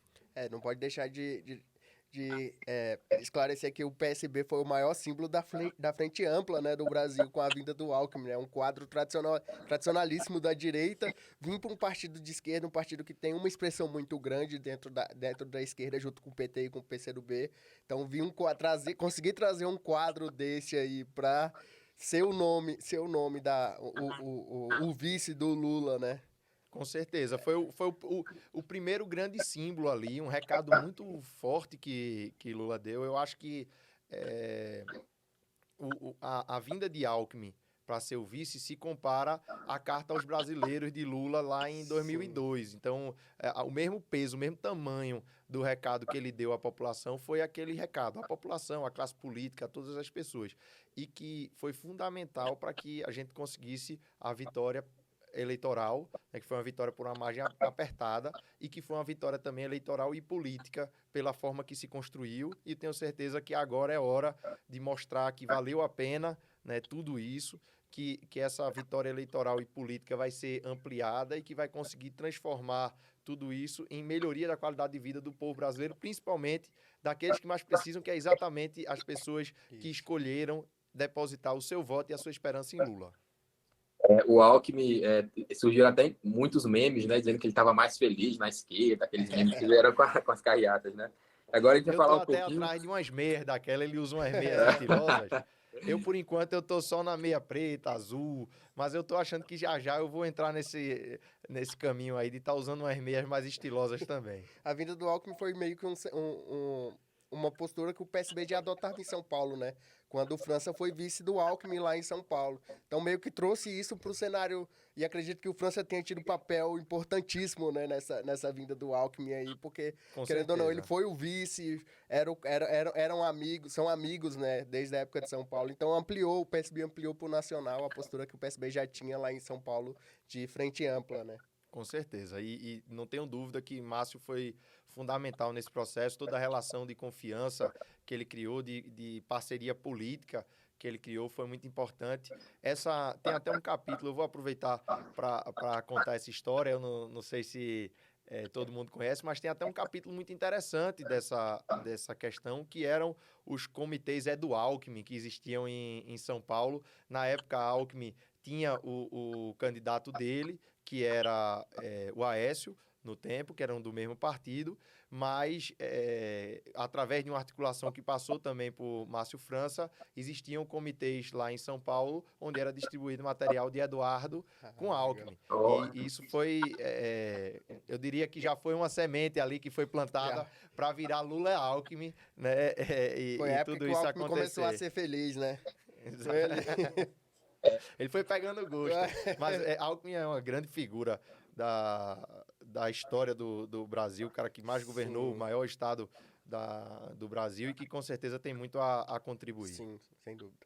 Não pode deixar de esclarecer que o PSB foi o maior símbolo da frente ampla, né, do Brasil com a vinda do Alckmin, né? Um quadro tradicionalíssimo da direita, vir para um partido de esquerda, um partido que tem uma expressão muito grande dentro da esquerda, junto com o PT e com o PCdoB. Então, conseguir trazer um quadro desse aí para ser o nome o vice do Lula, né? Com certeza. Foi o primeiro grande símbolo ali, um recado muito forte que Lula deu. Eu acho que a vinda de Alckmin para ser o vice se compara à Carta aos Brasileiros de Lula lá em 2002. Então, o mesmo peso, o mesmo tamanho do recado que ele deu à população foi aquele recado, à população, à classe política, a todas as pessoas. E que foi fundamental para que a gente conseguisse a vitória eleitoral, né, que foi uma vitória por uma margem apertada e que foi uma vitória também eleitoral e política pela forma que se construiu, e tenho certeza que agora é hora de mostrar que valeu a pena, né, tudo isso, que essa vitória eleitoral e política vai ser ampliada e que vai conseguir transformar tudo isso em melhoria da qualidade de vida do povo brasileiro, principalmente daqueles que mais precisam, que é exatamente as pessoas que escolheram depositar o seu voto e a sua esperança em Lula. O Alckmin, surgiram até muitos memes, né, dizendo que ele estava mais feliz na esquerda, aqueles memes que vieram com as carreatas, né? Agora a gente vai falar um pouquinho... Eu tô até atrás de umas meias daquela, ele usa umas meias estilosas. Eu, por enquanto, eu tô só na meia preta, azul, mas eu tô achando que já eu vou entrar nesse caminho aí de estar usando umas meias mais estilosas também. A vinda do Alckmin foi meio que uma postura que o PSB já adotava em São Paulo, né? Quando o França foi vice do Alckmin lá em São Paulo. Então, meio que trouxe isso para o cenário, e acredito que o França tenha tido um papel importantíssimo, né, nessa vinda do Alckmin aí, porque, Com querendo ou não, ele certeza. foi o vice, eram amigos, são amigos, né, desde a época de São Paulo. Então, o PSB ampliou para o nacional a postura que o PSB já tinha lá em São Paulo de frente ampla, né? Com certeza. E não tenho dúvida que Márcio foi fundamental nesse processo, toda a relação de confiança que ele criou, de parceria política que ele criou, foi muito importante. Tem até um capítulo, eu vou aproveitar para contar essa história, eu não sei se todo mundo conhece, mas tem até um capítulo muito interessante dessa questão, que eram os comitês Edu Alckmin, que existiam em São Paulo. Na época, a Alckmin tinha o candidato dele, que era o Aécio, no tempo, que eram do mesmo partido, mas através de uma articulação que passou também por Márcio França, existiam comitês lá em São Paulo, onde era distribuído material de Eduardo com Legal. Alckmin. E isso foi, eu diria que já foi uma semente ali que foi plantada Já. para virar Lula Alckmin, né? Foi a E época tudo que o isso Alckmin começou a acontecer. ser feliz, né? Foi ele. Ele foi pegando gosto. Mas Alckmin é uma grande figura da história do Brasil, o cara que mais governou o Sim, maior estado do Brasil e que com certeza tem muito a contribuir. sim, sem dúvida.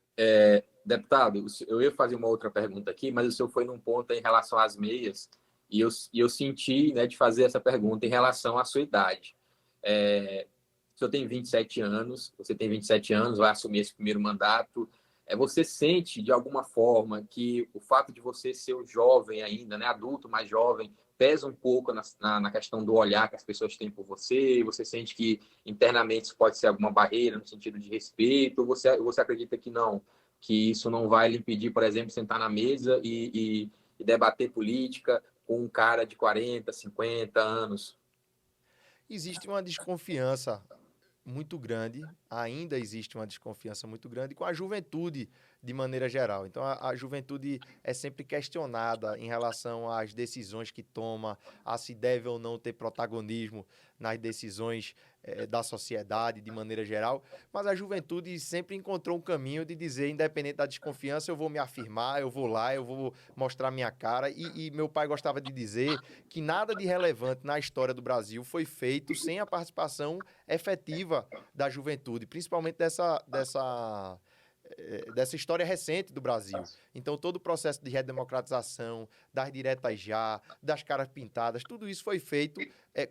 Deputado, eu ia fazer uma outra pergunta aqui, mas o senhor foi num ponto em relação às meias, e eu senti, né, de fazer essa pergunta em relação à sua idade. O senhor tem 27 anos, você tem 27 anos, vai assumir esse primeiro mandato. Você sente, de alguma forma, que o fato de você ser um jovem ainda, né, adulto, mais jovem, pesa um pouco na questão do olhar que as pessoas têm por você? E você sente que internamente isso pode ser alguma barreira no sentido de respeito? Ou você acredita que não? Que isso não vai lhe impedir, por exemplo, sentar na mesa e debater política com um cara de 40, 50 anos? Existe uma desconfiança muito grande, ainda existe uma desconfiança muito grande com a juventude de maneira geral. Então, a juventude é sempre questionada em relação às decisões que toma, a se deve ou não ter protagonismo nas decisões da sociedade de maneira geral, mas a juventude sempre encontrou um caminho de dizer, independente da desconfiança, eu vou me afirmar, eu vou lá, eu vou mostrar minha cara, e meu pai gostava de dizer que nada de relevante na história do Brasil foi feito sem a participação efetiva da juventude, principalmente dessa história recente do Brasil. Então, todo o processo de redemocratização, das diretas já, das caras pintadas, tudo isso foi feito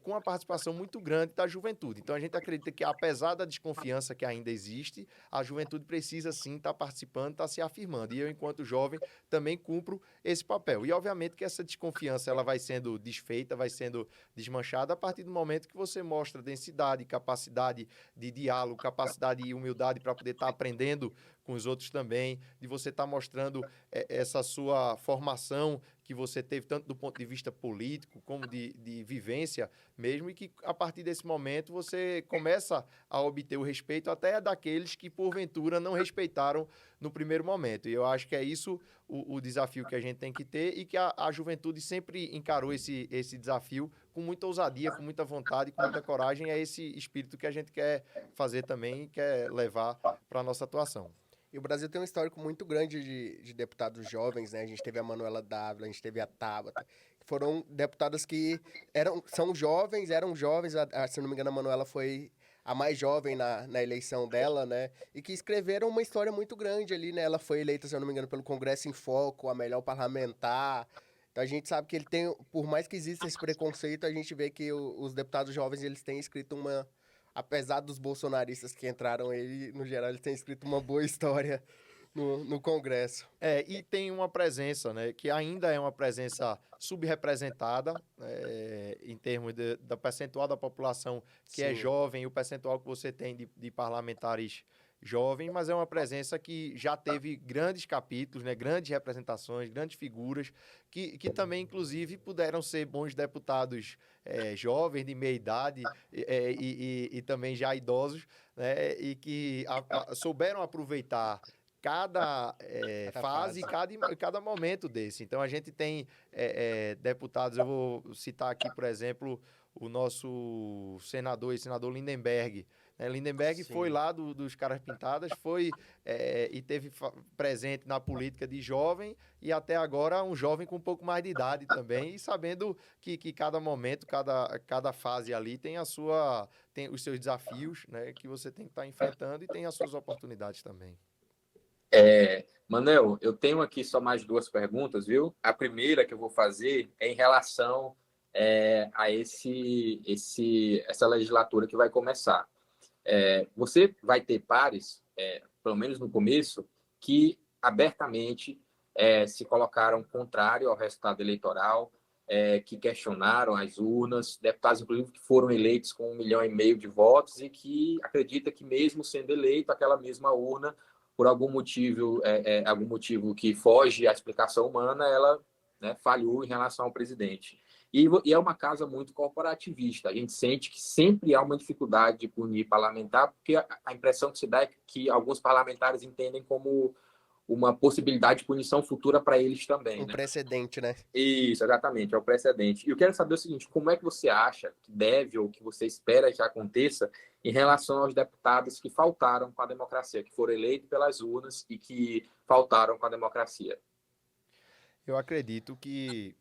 com a participação muito grande da juventude. Então, a gente acredita que, apesar da desconfiança que ainda existe, a juventude precisa, sim, estar participando, estar se afirmando. E eu, enquanto jovem, também cumpro esse papel. E, obviamente, que essa desconfiança ela vai sendo desfeita, vai sendo desmanchada a partir do momento que você mostra densidade, capacidade de diálogo, capacidade e humildade para poder estar aprendendo com os outros também, de você estar mostrando essa sua formação que você teve, tanto do ponto de vista político como de vivência mesmo, e que a partir desse momento você começa a obter o respeito até daqueles que porventura não respeitaram no primeiro momento. E eu acho que é isso o desafio que a gente tem que ter, e que a juventude sempre encarou esse desafio com muita ousadia, com muita vontade, com muita coragem. É esse espírito que a gente quer fazer também e quer levar para a nossa atuação. E o Brasil tem um histórico muito grande de deputados jovens, né? A gente teve a Manuela Dávila, a gente teve a Tabata, que foram deputadas que eram jovens, se não me engano, a Manuela foi a mais jovem na eleição dela, né? E que escreveram uma história muito grande ali, né? Ela foi eleita, se eu não me engano, pelo Congresso em Foco, a melhor parlamentar. Então a gente sabe que ele tem, por mais que exista esse preconceito, a gente vê que os deputados jovens, eles têm escrito apesar dos bolsonaristas que entraram aí, no geral, eles têm escrito uma boa história no Congresso. E tem uma presença, né, que ainda é uma presença subrepresentada, em termos da percentual da população que é Sim. jovem, e o percentual que você tem de parlamentares jovens, mas é uma presença que já teve grandes capítulos, né, grandes representações, grandes figuras, que também, inclusive, puderam ser bons deputados jovens, de meia idade, e também já idosos, né, e que souberam aproveitar cada fase e cada momento desse. Então, a gente tem deputados, eu vou citar aqui, por exemplo, o nosso senador Lindenberg, Né? Lindenberg Sim. foi lá dos Caras Pintadas, e teve presente na política de jovem e até agora um jovem com um pouco mais de idade também, e sabendo que cada momento, cada fase ali tem tem os seus desafios, né, que você tem que estar enfrentando e tem as suas oportunidades também. Manel, eu tenho aqui só mais 2 perguntas, viu? A primeira que eu vou fazer é em relação a essa legislatura que vai começar. Você vai ter pares, pelo menos no começo, que abertamente se colocaram contrário ao resultado eleitoral, que questionaram as urnas, deputados, inclusive, que foram eleitos com 1,5 milhão de votos e que acredita que, mesmo sendo eleito, aquela mesma urna, por algum motivo que foge à explicação humana, ela, né, falhou em relação ao presidente. E é uma casa muito corporativista. A gente sente que sempre há uma dificuldade de punir parlamentar, porque a impressão que se dá é que alguns parlamentares entendem como uma possibilidade de punição futura para eles também, Um né? precedente, né? Isso, exatamente, é o precedente. E eu quero saber o seguinte: como é que você acha que deve ou que você espera que aconteça em relação aos deputados que faltaram com a democracia, que foram eleitos pelas urnas e que faltaram com a democracia? Eu acredito que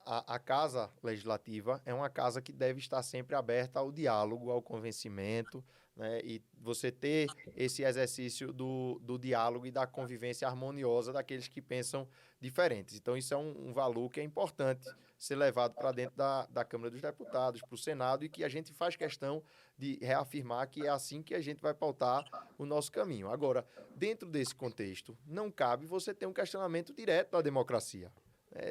a Casa Legislativa é uma casa que deve estar sempre aberta ao diálogo, ao convencimento, né? E você ter esse exercício do diálogo e da convivência harmoniosa daqueles que pensam diferentes. Então, isso é um valor que é importante ser levado para dentro da Câmara dos Deputados, para o Senado, e que a gente faz questão de reafirmar que é assim que a gente vai pautar o nosso caminho. Agora, dentro desse contexto, não cabe você ter um questionamento direto da democracia.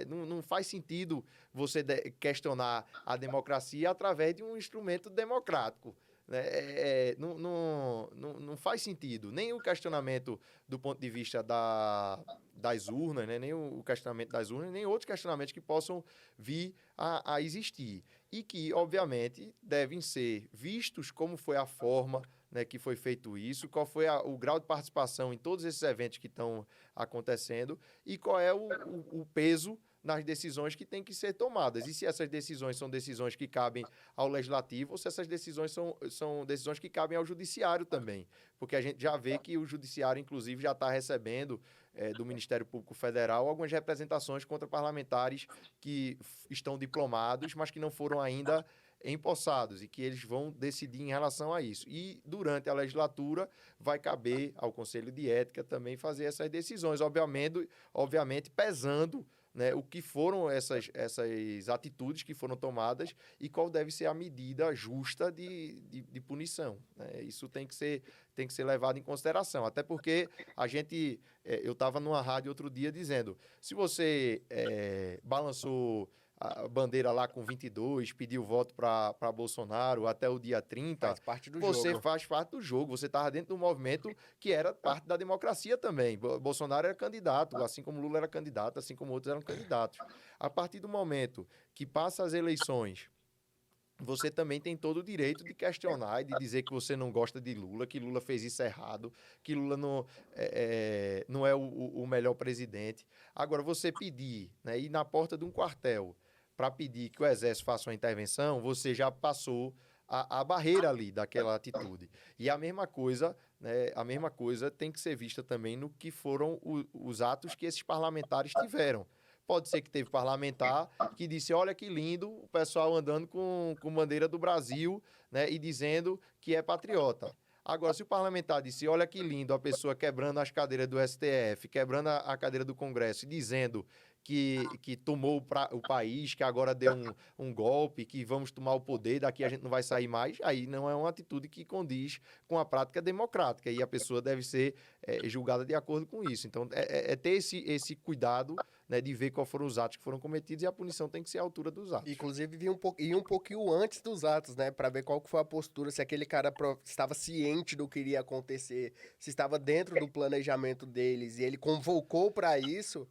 Não faz sentido você questionar a democracia através de um instrumento democrático. Né? Não faz sentido. Nem o questionamento do ponto de vista das urnas, né? Nem o questionamento das urnas, nem outros questionamentos que possam vir a existir. E que, obviamente, devem ser vistos como foi a forma, né, que foi feito isso, qual foi o grau de participação em todos esses eventos que estão acontecendo e qual é o peso nas decisões que têm que ser tomadas. E se essas decisões são decisões que cabem ao legislativo ou se essas decisões são decisões que cabem ao judiciário também. Porque a gente já vê que o judiciário, inclusive, já está recebendo do Ministério Público Federal algumas representações contra parlamentares que estão diplomados, mas que não foram ainda empossados e que eles vão decidir em relação a isso. E durante a legislatura vai caber ao Conselho de Ética também fazer essas decisões, obviamente pesando, né, o que foram essas atitudes que foram tomadas e qual deve ser a medida justa de punição. Né? Isso tem que ser levado em consideração. Até porque eu estava numa rádio outro dia dizendo, se você balançou a bandeira lá com 22, pediu voto para Bolsonaro até o dia 30, Faz parte do você jogo. faz parte do jogo. Você estava dentro do movimento que era parte da democracia também. Bolsonaro era candidato, assim como Lula era candidato, assim como outros eram candidatos. A partir do momento que passa as eleições, você também tem todo o direito de questionar e de dizer que você não gosta de Lula, que Lula fez isso errado, que Lula não é o melhor presidente. Agora, você pedir, né, ir na porta de um quartel para pedir que o Exército faça uma intervenção, você já passou a barreira ali daquela atitude. E a mesma coisa, né, tem que ser vista também no que foram os atos que esses parlamentares tiveram. Pode ser que teve parlamentar que disse, olha que lindo, o pessoal andando com bandeira do Brasil, né, e dizendo que é patriota. Agora, se o parlamentar disse, olha que lindo, a pessoa quebrando as cadeiras do STF, quebrando a cadeira do Congresso e dizendo que tomou o país, que agora deu um golpe, que vamos tomar o poder, daqui a gente não vai sair mais, aí não é uma atitude que condiz com a prática democrática e a pessoa deve ser julgada de acordo com isso. Então, ter esse cuidado, né, de ver quais foram os atos que foram cometidos e a punição tem que ser à altura dos atos. Inclusive, ir um pouquinho antes dos atos, né? Pra ver qual que foi a postura, se aquele cara estava ciente do que iria acontecer, se estava dentro do planejamento deles e ele convocou para isso,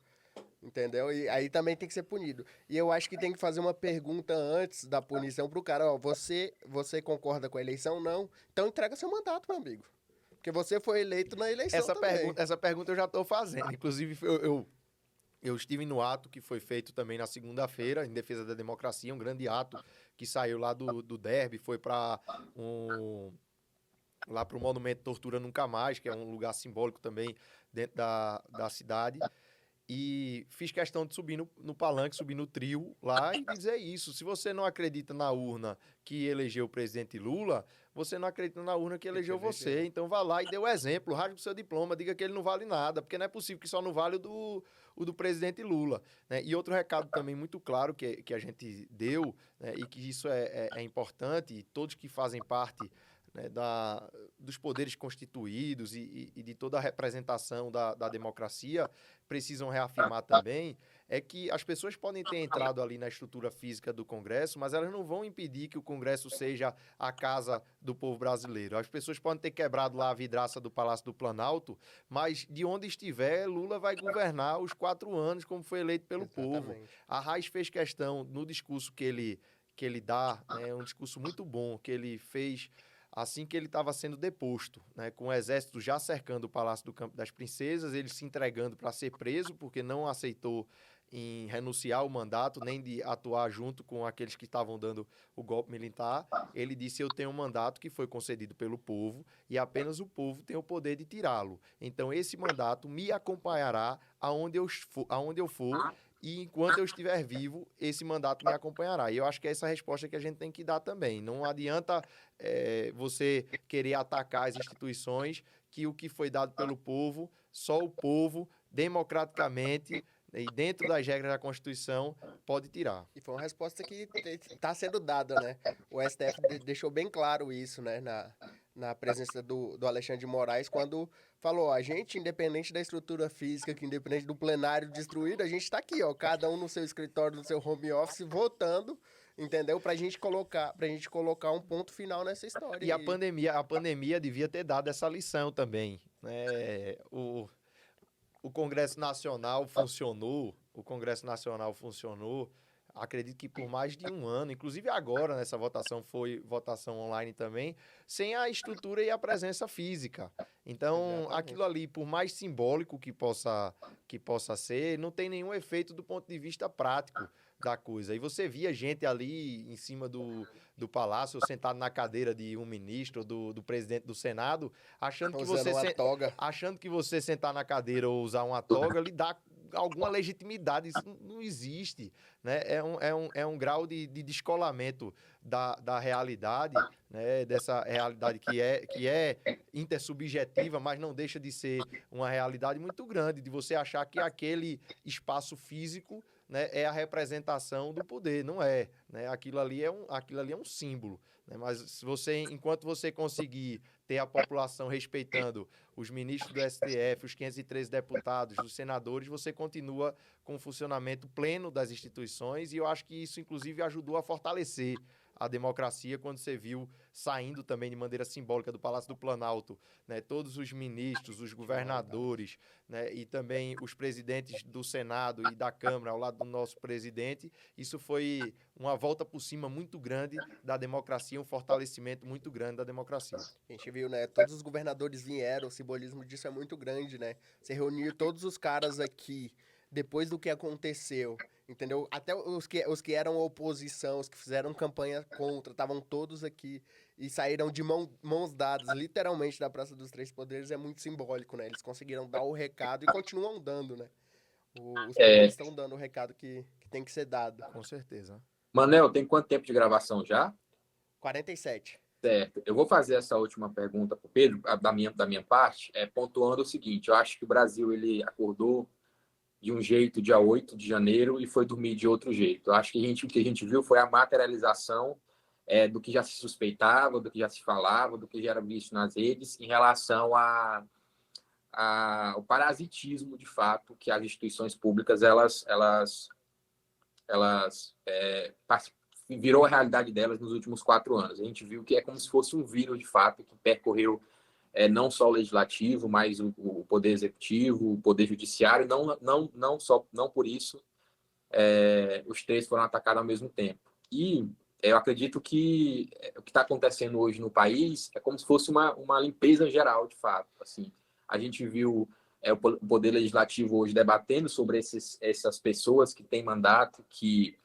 entendeu? E aí também tem que ser punido. E eu acho que tem que fazer uma pergunta antes da punição pro cara, ó, você concorda com a eleição? Não. Então entrega seu mandato, meu amigo. Porque você foi eleito na eleição também. Essa pergunta eu já estou fazendo. Inclusive, eu estive no ato que foi feito também na segunda-feira, em defesa da democracia, um grande ato que saiu lá do Derby, foi para lá para o Monumento Tortura Nunca Mais, que é um lugar simbólico também dentro da cidade. E fiz questão de subir no palanque, subir no trio lá e dizer isso. Se você não acredita na urna que elegeu o presidente Lula, você não acredita na urna que elegeu você. Então vá lá e dê o exemplo, rasgue o seu diploma, diga que ele não vale nada, porque não é possível que só não vale o do presidente Lula. Né? E outro recado também muito claro que a gente deu, né, e que isso é importante, e todos que fazem parte, né, dos poderes constituídos e de toda a representação da democracia precisam reafirmar também, é que as pessoas podem ter entrado ali na estrutura física do Congresso, mas elas não vão impedir que o Congresso seja a casa do povo brasileiro. As pessoas podem ter quebrado lá a vidraça do Palácio do Planalto, mas de onde estiver, Lula vai governar os 4 anos como foi eleito pelo povo. A Reis fez questão, no discurso que ele dá, né, um discurso muito bom, que ele fez assim que ele estava sendo deposto, né, com o exército já cercando o Palácio do Campo das Princesas, ele se entregando para ser preso, porque não aceitou em renunciar ao mandato, nem de atuar junto com aqueles que estavam dando o golpe militar. Ele disse: eu tenho um mandato que foi concedido pelo povo e apenas o povo tem o poder de tirá-lo. Então esse mandato me acompanhará aonde eu for, e enquanto eu estiver vivo, esse mandato me acompanhará. E eu acho que é essa resposta que a gente tem que dar também. Não adianta você querer atacar as instituições, que o que foi dado pelo povo, só o povo, democraticamente e dentro das regras da Constituição, pode tirar. E foi uma resposta que está sendo dada, né? O STF deixou bem claro isso, né? Na presença do Alexandre de Moraes, quando falou: a gente, independente da estrutura física, que independente do plenário destruído, a gente está aqui, ó, cada um no seu escritório, no seu home office, votando, entendeu? Pra gente colocar um ponto final nessa história. E a pandemia devia ter dado essa lição também, né? O Congresso Nacional funcionou, acredito que por mais de um ano, inclusive agora nessa votação foi votação online também, sem a estrutura e a presença física. Então, Exatamente. Aquilo ali, por mais simbólico que possa ser, não tem nenhum efeito do ponto de vista prático da coisa. E você via gente ali em cima do palácio, sentado na cadeira de um ministro, do presidente do Senado, achando que você sentar na cadeira ou usar uma toga lhe dá alguma legitimidade. Isso não existe, né? É um grau de descolamento da realidade, né? Dessa realidade que é intersubjetiva, mas não deixa de ser uma realidade muito grande, de você achar que aquele espaço físico, né, é a representação do poder. Não é, né? Aquilo ali é um símbolo, né? Mas enquanto você conseguir ter a população respeitando os ministros do STF, os 513 deputados, os senadores, você continua com o funcionamento pleno das instituições, e eu acho que isso, inclusive, ajudou a fortalecer a democracia, quando você viu saindo também de maneira simbólica do Palácio do Planalto, né, todos os ministros, os governadores, né, e também os presidentes do Senado e da Câmara ao lado do nosso presidente. Isso foi uma volta por cima muito grande da democracia, um fortalecimento muito grande da democracia. A gente viu, né? Todos os governadores vieram, o simbolismo disso é muito grande, né? Você reunir todos os caras aqui depois do que aconteceu, entendeu? Até os que eram oposição, os que fizeram campanha contra, estavam todos aqui e saíram de mãos dadas, literalmente, da Praça dos Três Poderes. É muito simbólico, né? Eles conseguiram dar o recado e continuam dando, né? Os poderes estão dando o recado que tem que ser dado. Com certeza. Manel, tem quanto tempo de gravação já? 47. Certo. Eu vou fazer essa última pergunta para o Pedro, da minha parte, pontuando o seguinte: eu acho que o Brasil ele acordou de um jeito dia 8 de janeiro e foi dormir de outro jeito. Eu acho que o que a gente viu foi a materialização do que já se suspeitava, do que já se falava, do que já era visto nas redes em relação ao parasitismo, de fato, que as instituições públicas virou a realidade delas nos últimos 4 anos. A gente viu que é como se fosse um vírus, de fato, que percorreu não só o legislativo, mas o poder executivo, o poder judiciário. Não por isso os 3 foram atacados ao mesmo tempo. E eu acredito que o que está acontecendo hoje no país é como se fosse uma limpeza geral, de fato. Assim, a gente viu o poder legislativo hoje debatendo sobre essas pessoas que têm mandato, que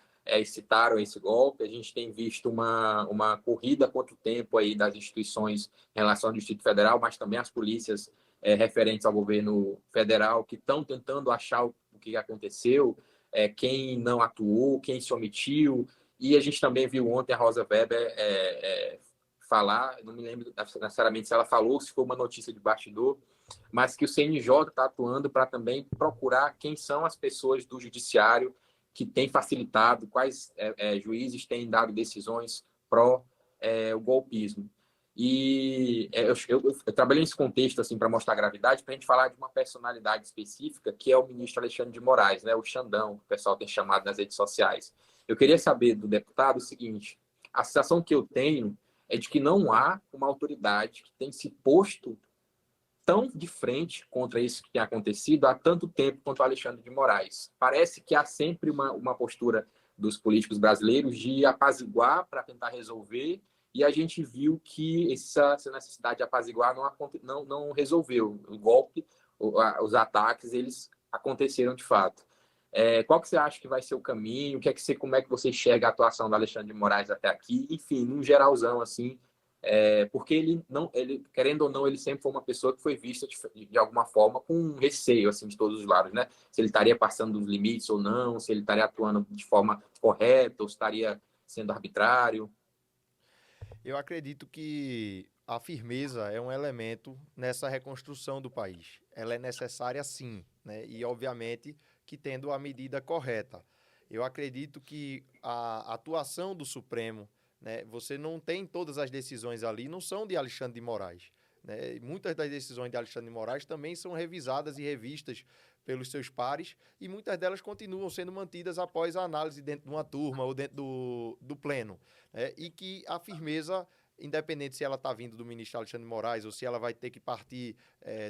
citaram esse golpe. A gente tem visto uma corrida contra o tempo aí das instituições em relação ao Distrito Federal, mas também as polícias referentes ao governo federal que estão tentando achar o que aconteceu, quem não atuou, quem se omitiu. E a gente também viu ontem a Rosa Weber falar, não me lembro necessariamente se ela falou, se foi uma notícia de bastidor, mas que o CNJ está atuando para também procurar quem são as pessoas do judiciário que têm facilitado, quais juízes têm dado decisões pró o golpismo. E eu trabalhei nesse contexto assim, para mostrar a gravidade, para a gente falar de uma personalidade específica, que é o ministro Alexandre de Moraes, né, o Xandão, que o pessoal tem chamado nas redes sociais. Eu queria saber do deputado o seguinte: a sensação que eu tenho é de que não há uma autoridade que tem se posto tão de frente contra isso que tem acontecido há tanto tempo quanto o Alexandre de Moraes. Parece que há sempre uma postura dos políticos brasileiros de apaziguar para tentar resolver, e a gente viu que essa necessidade de apaziguar não resolveu. O golpe, os ataques, eles aconteceram de fato. Qual que você acha que vai ser o caminho? Como é que você enxerga a atuação do Alexandre de Moraes até aqui? Enfim, num geralzão, assim, porque ele, querendo ou não, ele sempre foi uma pessoa que foi vista de alguma forma com um receio assim, de todos os lados, né? Se ele estaria passando dos limites ou não, se ele estaria atuando de forma correta ou se estaria sendo arbitrário. Eu acredito que a firmeza é um elemento nessa reconstrução do país. Ela é necessária sim, né? E obviamente que tendo a medida correta. Eu acredito que a atuação do Supremo, né, você não tem todas as decisões ali, não são de Alexandre de Moraes. Né? Muitas das decisões de Alexandre de Moraes também são revisadas e revistas pelos seus pares, e muitas delas continuam sendo mantidas após a análise dentro de uma turma ou dentro do pleno. E que a firmeza, independente se ela está vindo do ministro Alexandre de Moraes ou se ela vai ter que partir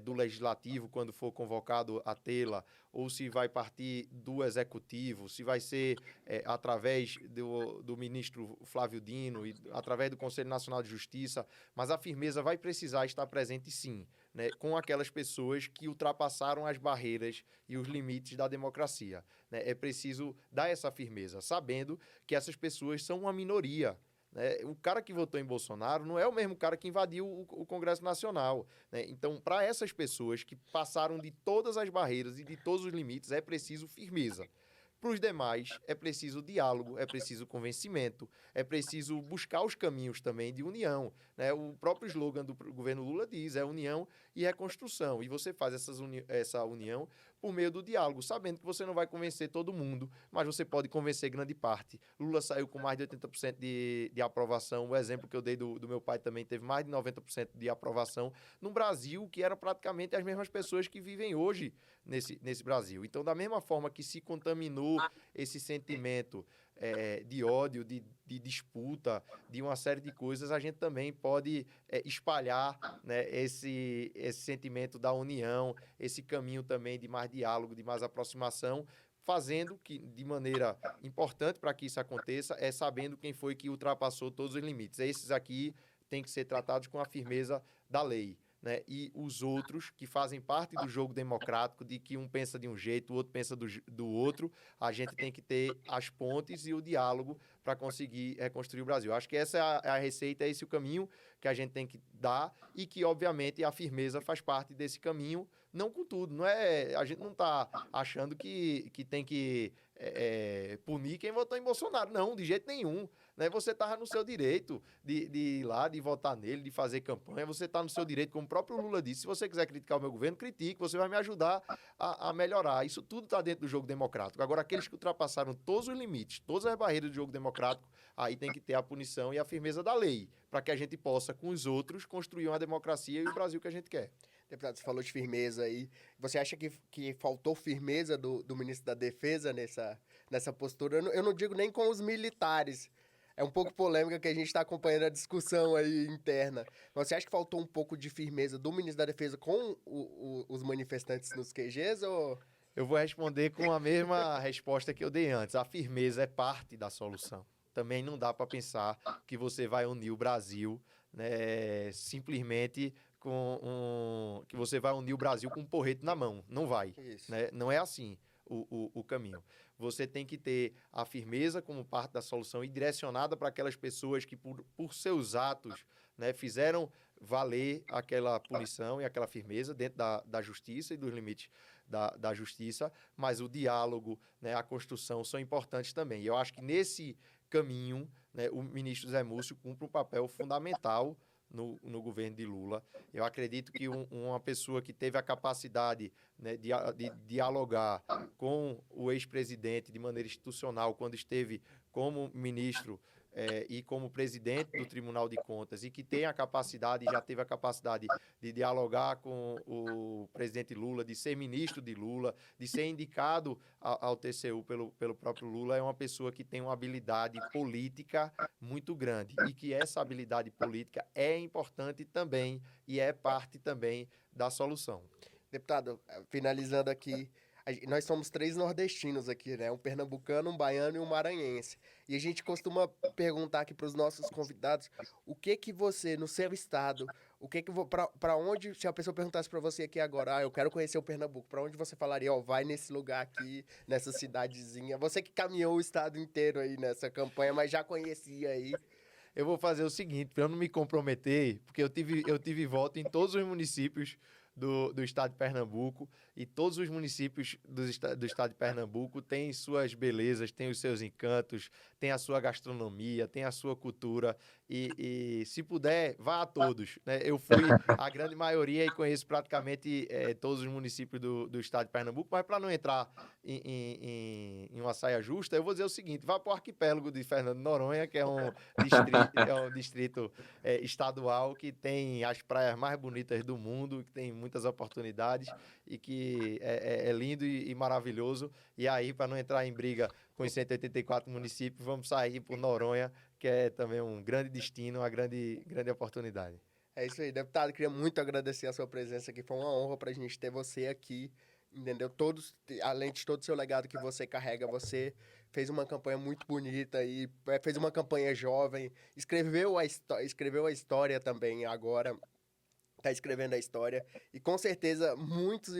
do legislativo quando for convocado a tê-la, ou se vai partir do executivo, se vai ser através do ministro Flávio Dino e através do Conselho Nacional de Justiça, mas a firmeza vai precisar estar presente sim, né, com aquelas pessoas que ultrapassaram as barreiras e os limites da democracia. Né? É preciso dar essa firmeza, sabendo que essas pessoas são uma minoria. O cara que votou em Bolsonaro não é o mesmo cara que invadiu o Congresso Nacional. Né? Então, para essas pessoas que passaram de todas as barreiras e de todos os limites, é preciso firmeza. Para os demais, é preciso diálogo, é preciso convencimento, é preciso buscar os caminhos também de união. Né? O próprio slogan do governo Lula diz, união e reconstrução. E você faz essa união por meio do diálogo, sabendo que você não vai convencer todo mundo, mas você pode convencer grande parte. Lula saiu com mais de 80% de aprovação. O exemplo que eu dei do meu pai também teve mais de 90% de aprovação no Brasil, que eram praticamente as mesmas pessoas que vivem hoje nesse Brasil. Então, da mesma forma que se contaminou esse sentimento de ódio, de disputa, de uma série de coisas, a gente também pode espalhar, né, esse sentimento da união, esse caminho também de mais diálogo, de mais aproximação, fazendo que, de maneira importante para que isso aconteça, sabendo quem foi que ultrapassou todos os limites. Esses aqui têm que ser tratados com a firmeza da lei. Né? E os outros que fazem parte do jogo democrático, de que um pensa de um jeito, o outro pensa do outro, a gente tem que ter as pontes e o diálogo para conseguir reconstruir o Brasil. Acho que essa é a receita, é esse o caminho que a gente tem que dar e que, obviamente, a firmeza faz parte desse caminho, não com tudo. Não a gente não está achando que tem que punir quem votou em Bolsonaro. Não, de jeito nenhum. Né? Você estava no seu direito de ir lá, de votar nele, de fazer campanha. Você está no seu direito, como o próprio Lula disse. Se você quiser criticar o meu governo, critique. Você vai me ajudar a melhorar. Isso tudo está dentro do jogo democrático. Agora, aqueles que ultrapassaram todos os limites, todas as barreiras do jogo democrático, aí tem que ter a punição e a firmeza da lei, para que a gente possa, com os outros, construir uma democracia e o Brasil que a gente quer. Deputado, você falou de firmeza aí. Você acha que faltou firmeza do ministro da Defesa nessa postura? Eu não digo nem com os militares. É um pouco polêmica que a gente está acompanhando a discussão aí interna. Mas você acha que faltou um pouco de firmeza do ministro da Defesa com os manifestantes nos QGs? Ou... Eu vou responder com a mesma resposta que eu dei antes. A firmeza é parte da solução. Também não dá para pensar que você vai unir o Brasil, né, simplesmente que você vai unir o Brasil com um porrete na mão. Não vai. Né? Não é assim. o caminho. Você tem que ter a firmeza como parte da solução e direcionada para aquelas pessoas que, por seus atos, né, fizeram valer aquela punição e aquela firmeza dentro da justiça e dos limites da justiça, mas o diálogo, né, a construção são importantes também. E eu acho que nesse caminho, né, o ministro Zé Múcio cumpre um papel fundamental no governo de Lula. Eu acredito que uma pessoa que teve a capacidade, né, de dialogar com o ex-presidente de maneira institucional, quando esteve como ministro e como presidente do Tribunal de Contas, e que tem a capacidade, já teve a capacidade de dialogar com o presidente Lula, de ser ministro de Lula, de ser indicado ao TCU pelo próprio Lula, é uma pessoa que tem uma habilidade política muito grande, e que essa habilidade política é importante também e é parte também da solução. Deputado, finalizando aqui, nós somos 3 nordestinos aqui, né? Um pernambucano, um baiano e um maranhense. E a gente costuma perguntar aqui para os nossos convidados, o que que você, no seu estado, para onde, se a pessoa perguntasse para você aqui agora, eu quero conhecer o Pernambuco, para onde você falaria, vai nesse lugar aqui, nessa cidadezinha? Você que caminhou o estado inteiro aí nessa campanha, mas já conhecia aí. Eu vou fazer o seguinte, para eu não me comprometer, porque eu tive voto em todos os municípios do estado de Pernambuco, e todos os municípios do estado de Pernambuco têm suas belezas, têm os seus encantos, têm a sua gastronomia, têm a sua cultura, e se puder, vá a todos, né? Eu fui a grande maioria e conheço praticamente todos os municípios do estado de Pernambuco, mas para não entrar em uma saia justa, eu vou dizer o seguinte, vá para o arquipélago de Fernando de Noronha, que é um distrito estadual que tem as praias mais bonitas do mundo, que tem muitas oportunidades e que é lindo e maravilhoso. E aí, para não entrar em briga com os 184 municípios, vamos sair por Noronha, que é também um grande destino, uma grande oportunidade. É isso aí, deputado. Queria muito agradecer a sua presença aqui. Foi uma honra para a gente ter você aqui, entendeu? Além de todo o seu legado que você carrega, você fez uma campanha muito bonita e fez uma campanha jovem, escreveu a história também agora. Está escrevendo a história, e com certeza muitos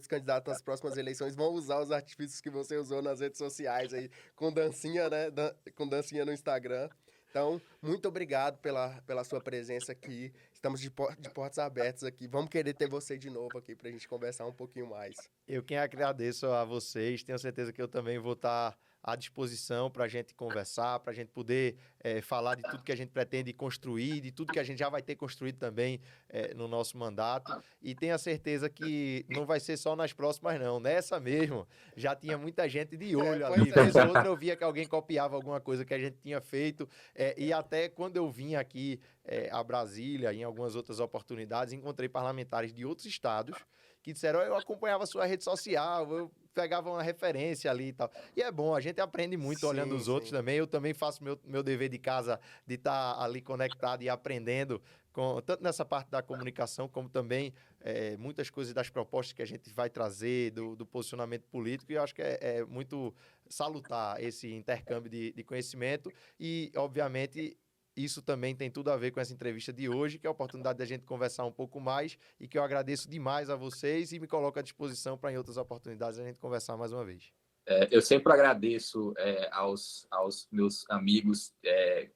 candidatos nas próximas eleições vão usar os artifícios que você usou nas redes sociais aí, com dancinha, né, com dancinha no Instagram. Então, muito obrigado pela sua presença aqui. Estamos de portas abertas aqui. Vamos querer ter você de novo aqui para a gente conversar um pouquinho mais. Eu quem agradeço a vocês. Tenho certeza que eu também vou estar à disposição para a gente conversar, para a gente poder falar de tudo que a gente pretende construir, de tudo que a gente já vai ter construído também no nosso mandato. E tenha certeza que não vai ser só nas próximas, não. Nessa mesmo, já tinha muita gente de olho ali. Vez ou outra eu via que alguém copiava alguma coisa que a gente tinha feito. E até quando eu vim aqui a Brasília, em algumas outras oportunidades, encontrei parlamentares de outros estados que disseram, eu acompanhava a sua rede social, eu pegava uma referência ali e tal. E é bom, a gente aprende muito olhando os outros também. Eu também faço meu dever de casa de estar ali conectado e aprendendo, tanto nessa parte da comunicação, como também muitas coisas das propostas que a gente vai trazer, do posicionamento político. E eu acho que é muito salutar esse intercâmbio de conhecimento e, obviamente, isso também tem tudo a ver com essa entrevista de hoje, que é a oportunidade da gente conversar um pouco mais e que eu agradeço demais a vocês e me coloco à disposição para em outras oportunidades a gente conversar mais uma vez. Eu sempre agradeço aos meus amigos,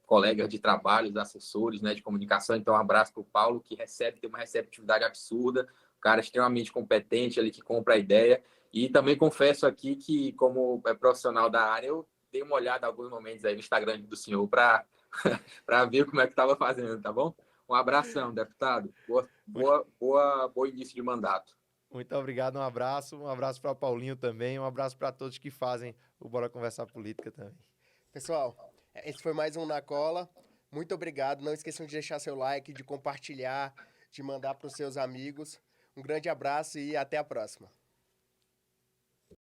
colegas de trabalho, assessores, né, de comunicação. Então, um abraço para o Paulo, que tem uma receptividade absurda, um cara extremamente competente ali, que compra a ideia. E também confesso aqui que, como profissional da área, eu dei uma olhada em alguns momentos aí no Instagram do senhor para ver como é que estava fazendo, tá bom? Um abração, deputado. Boa início de mandato. Muito obrigado, um abraço para o Paulinho também, um abraço para todos que fazem o Bora Conversar Política também. Pessoal, esse foi mais um Na Cola. Muito obrigado. Não esqueçam de deixar seu like, de compartilhar, de mandar para os seus amigos. Um grande abraço e até a próxima.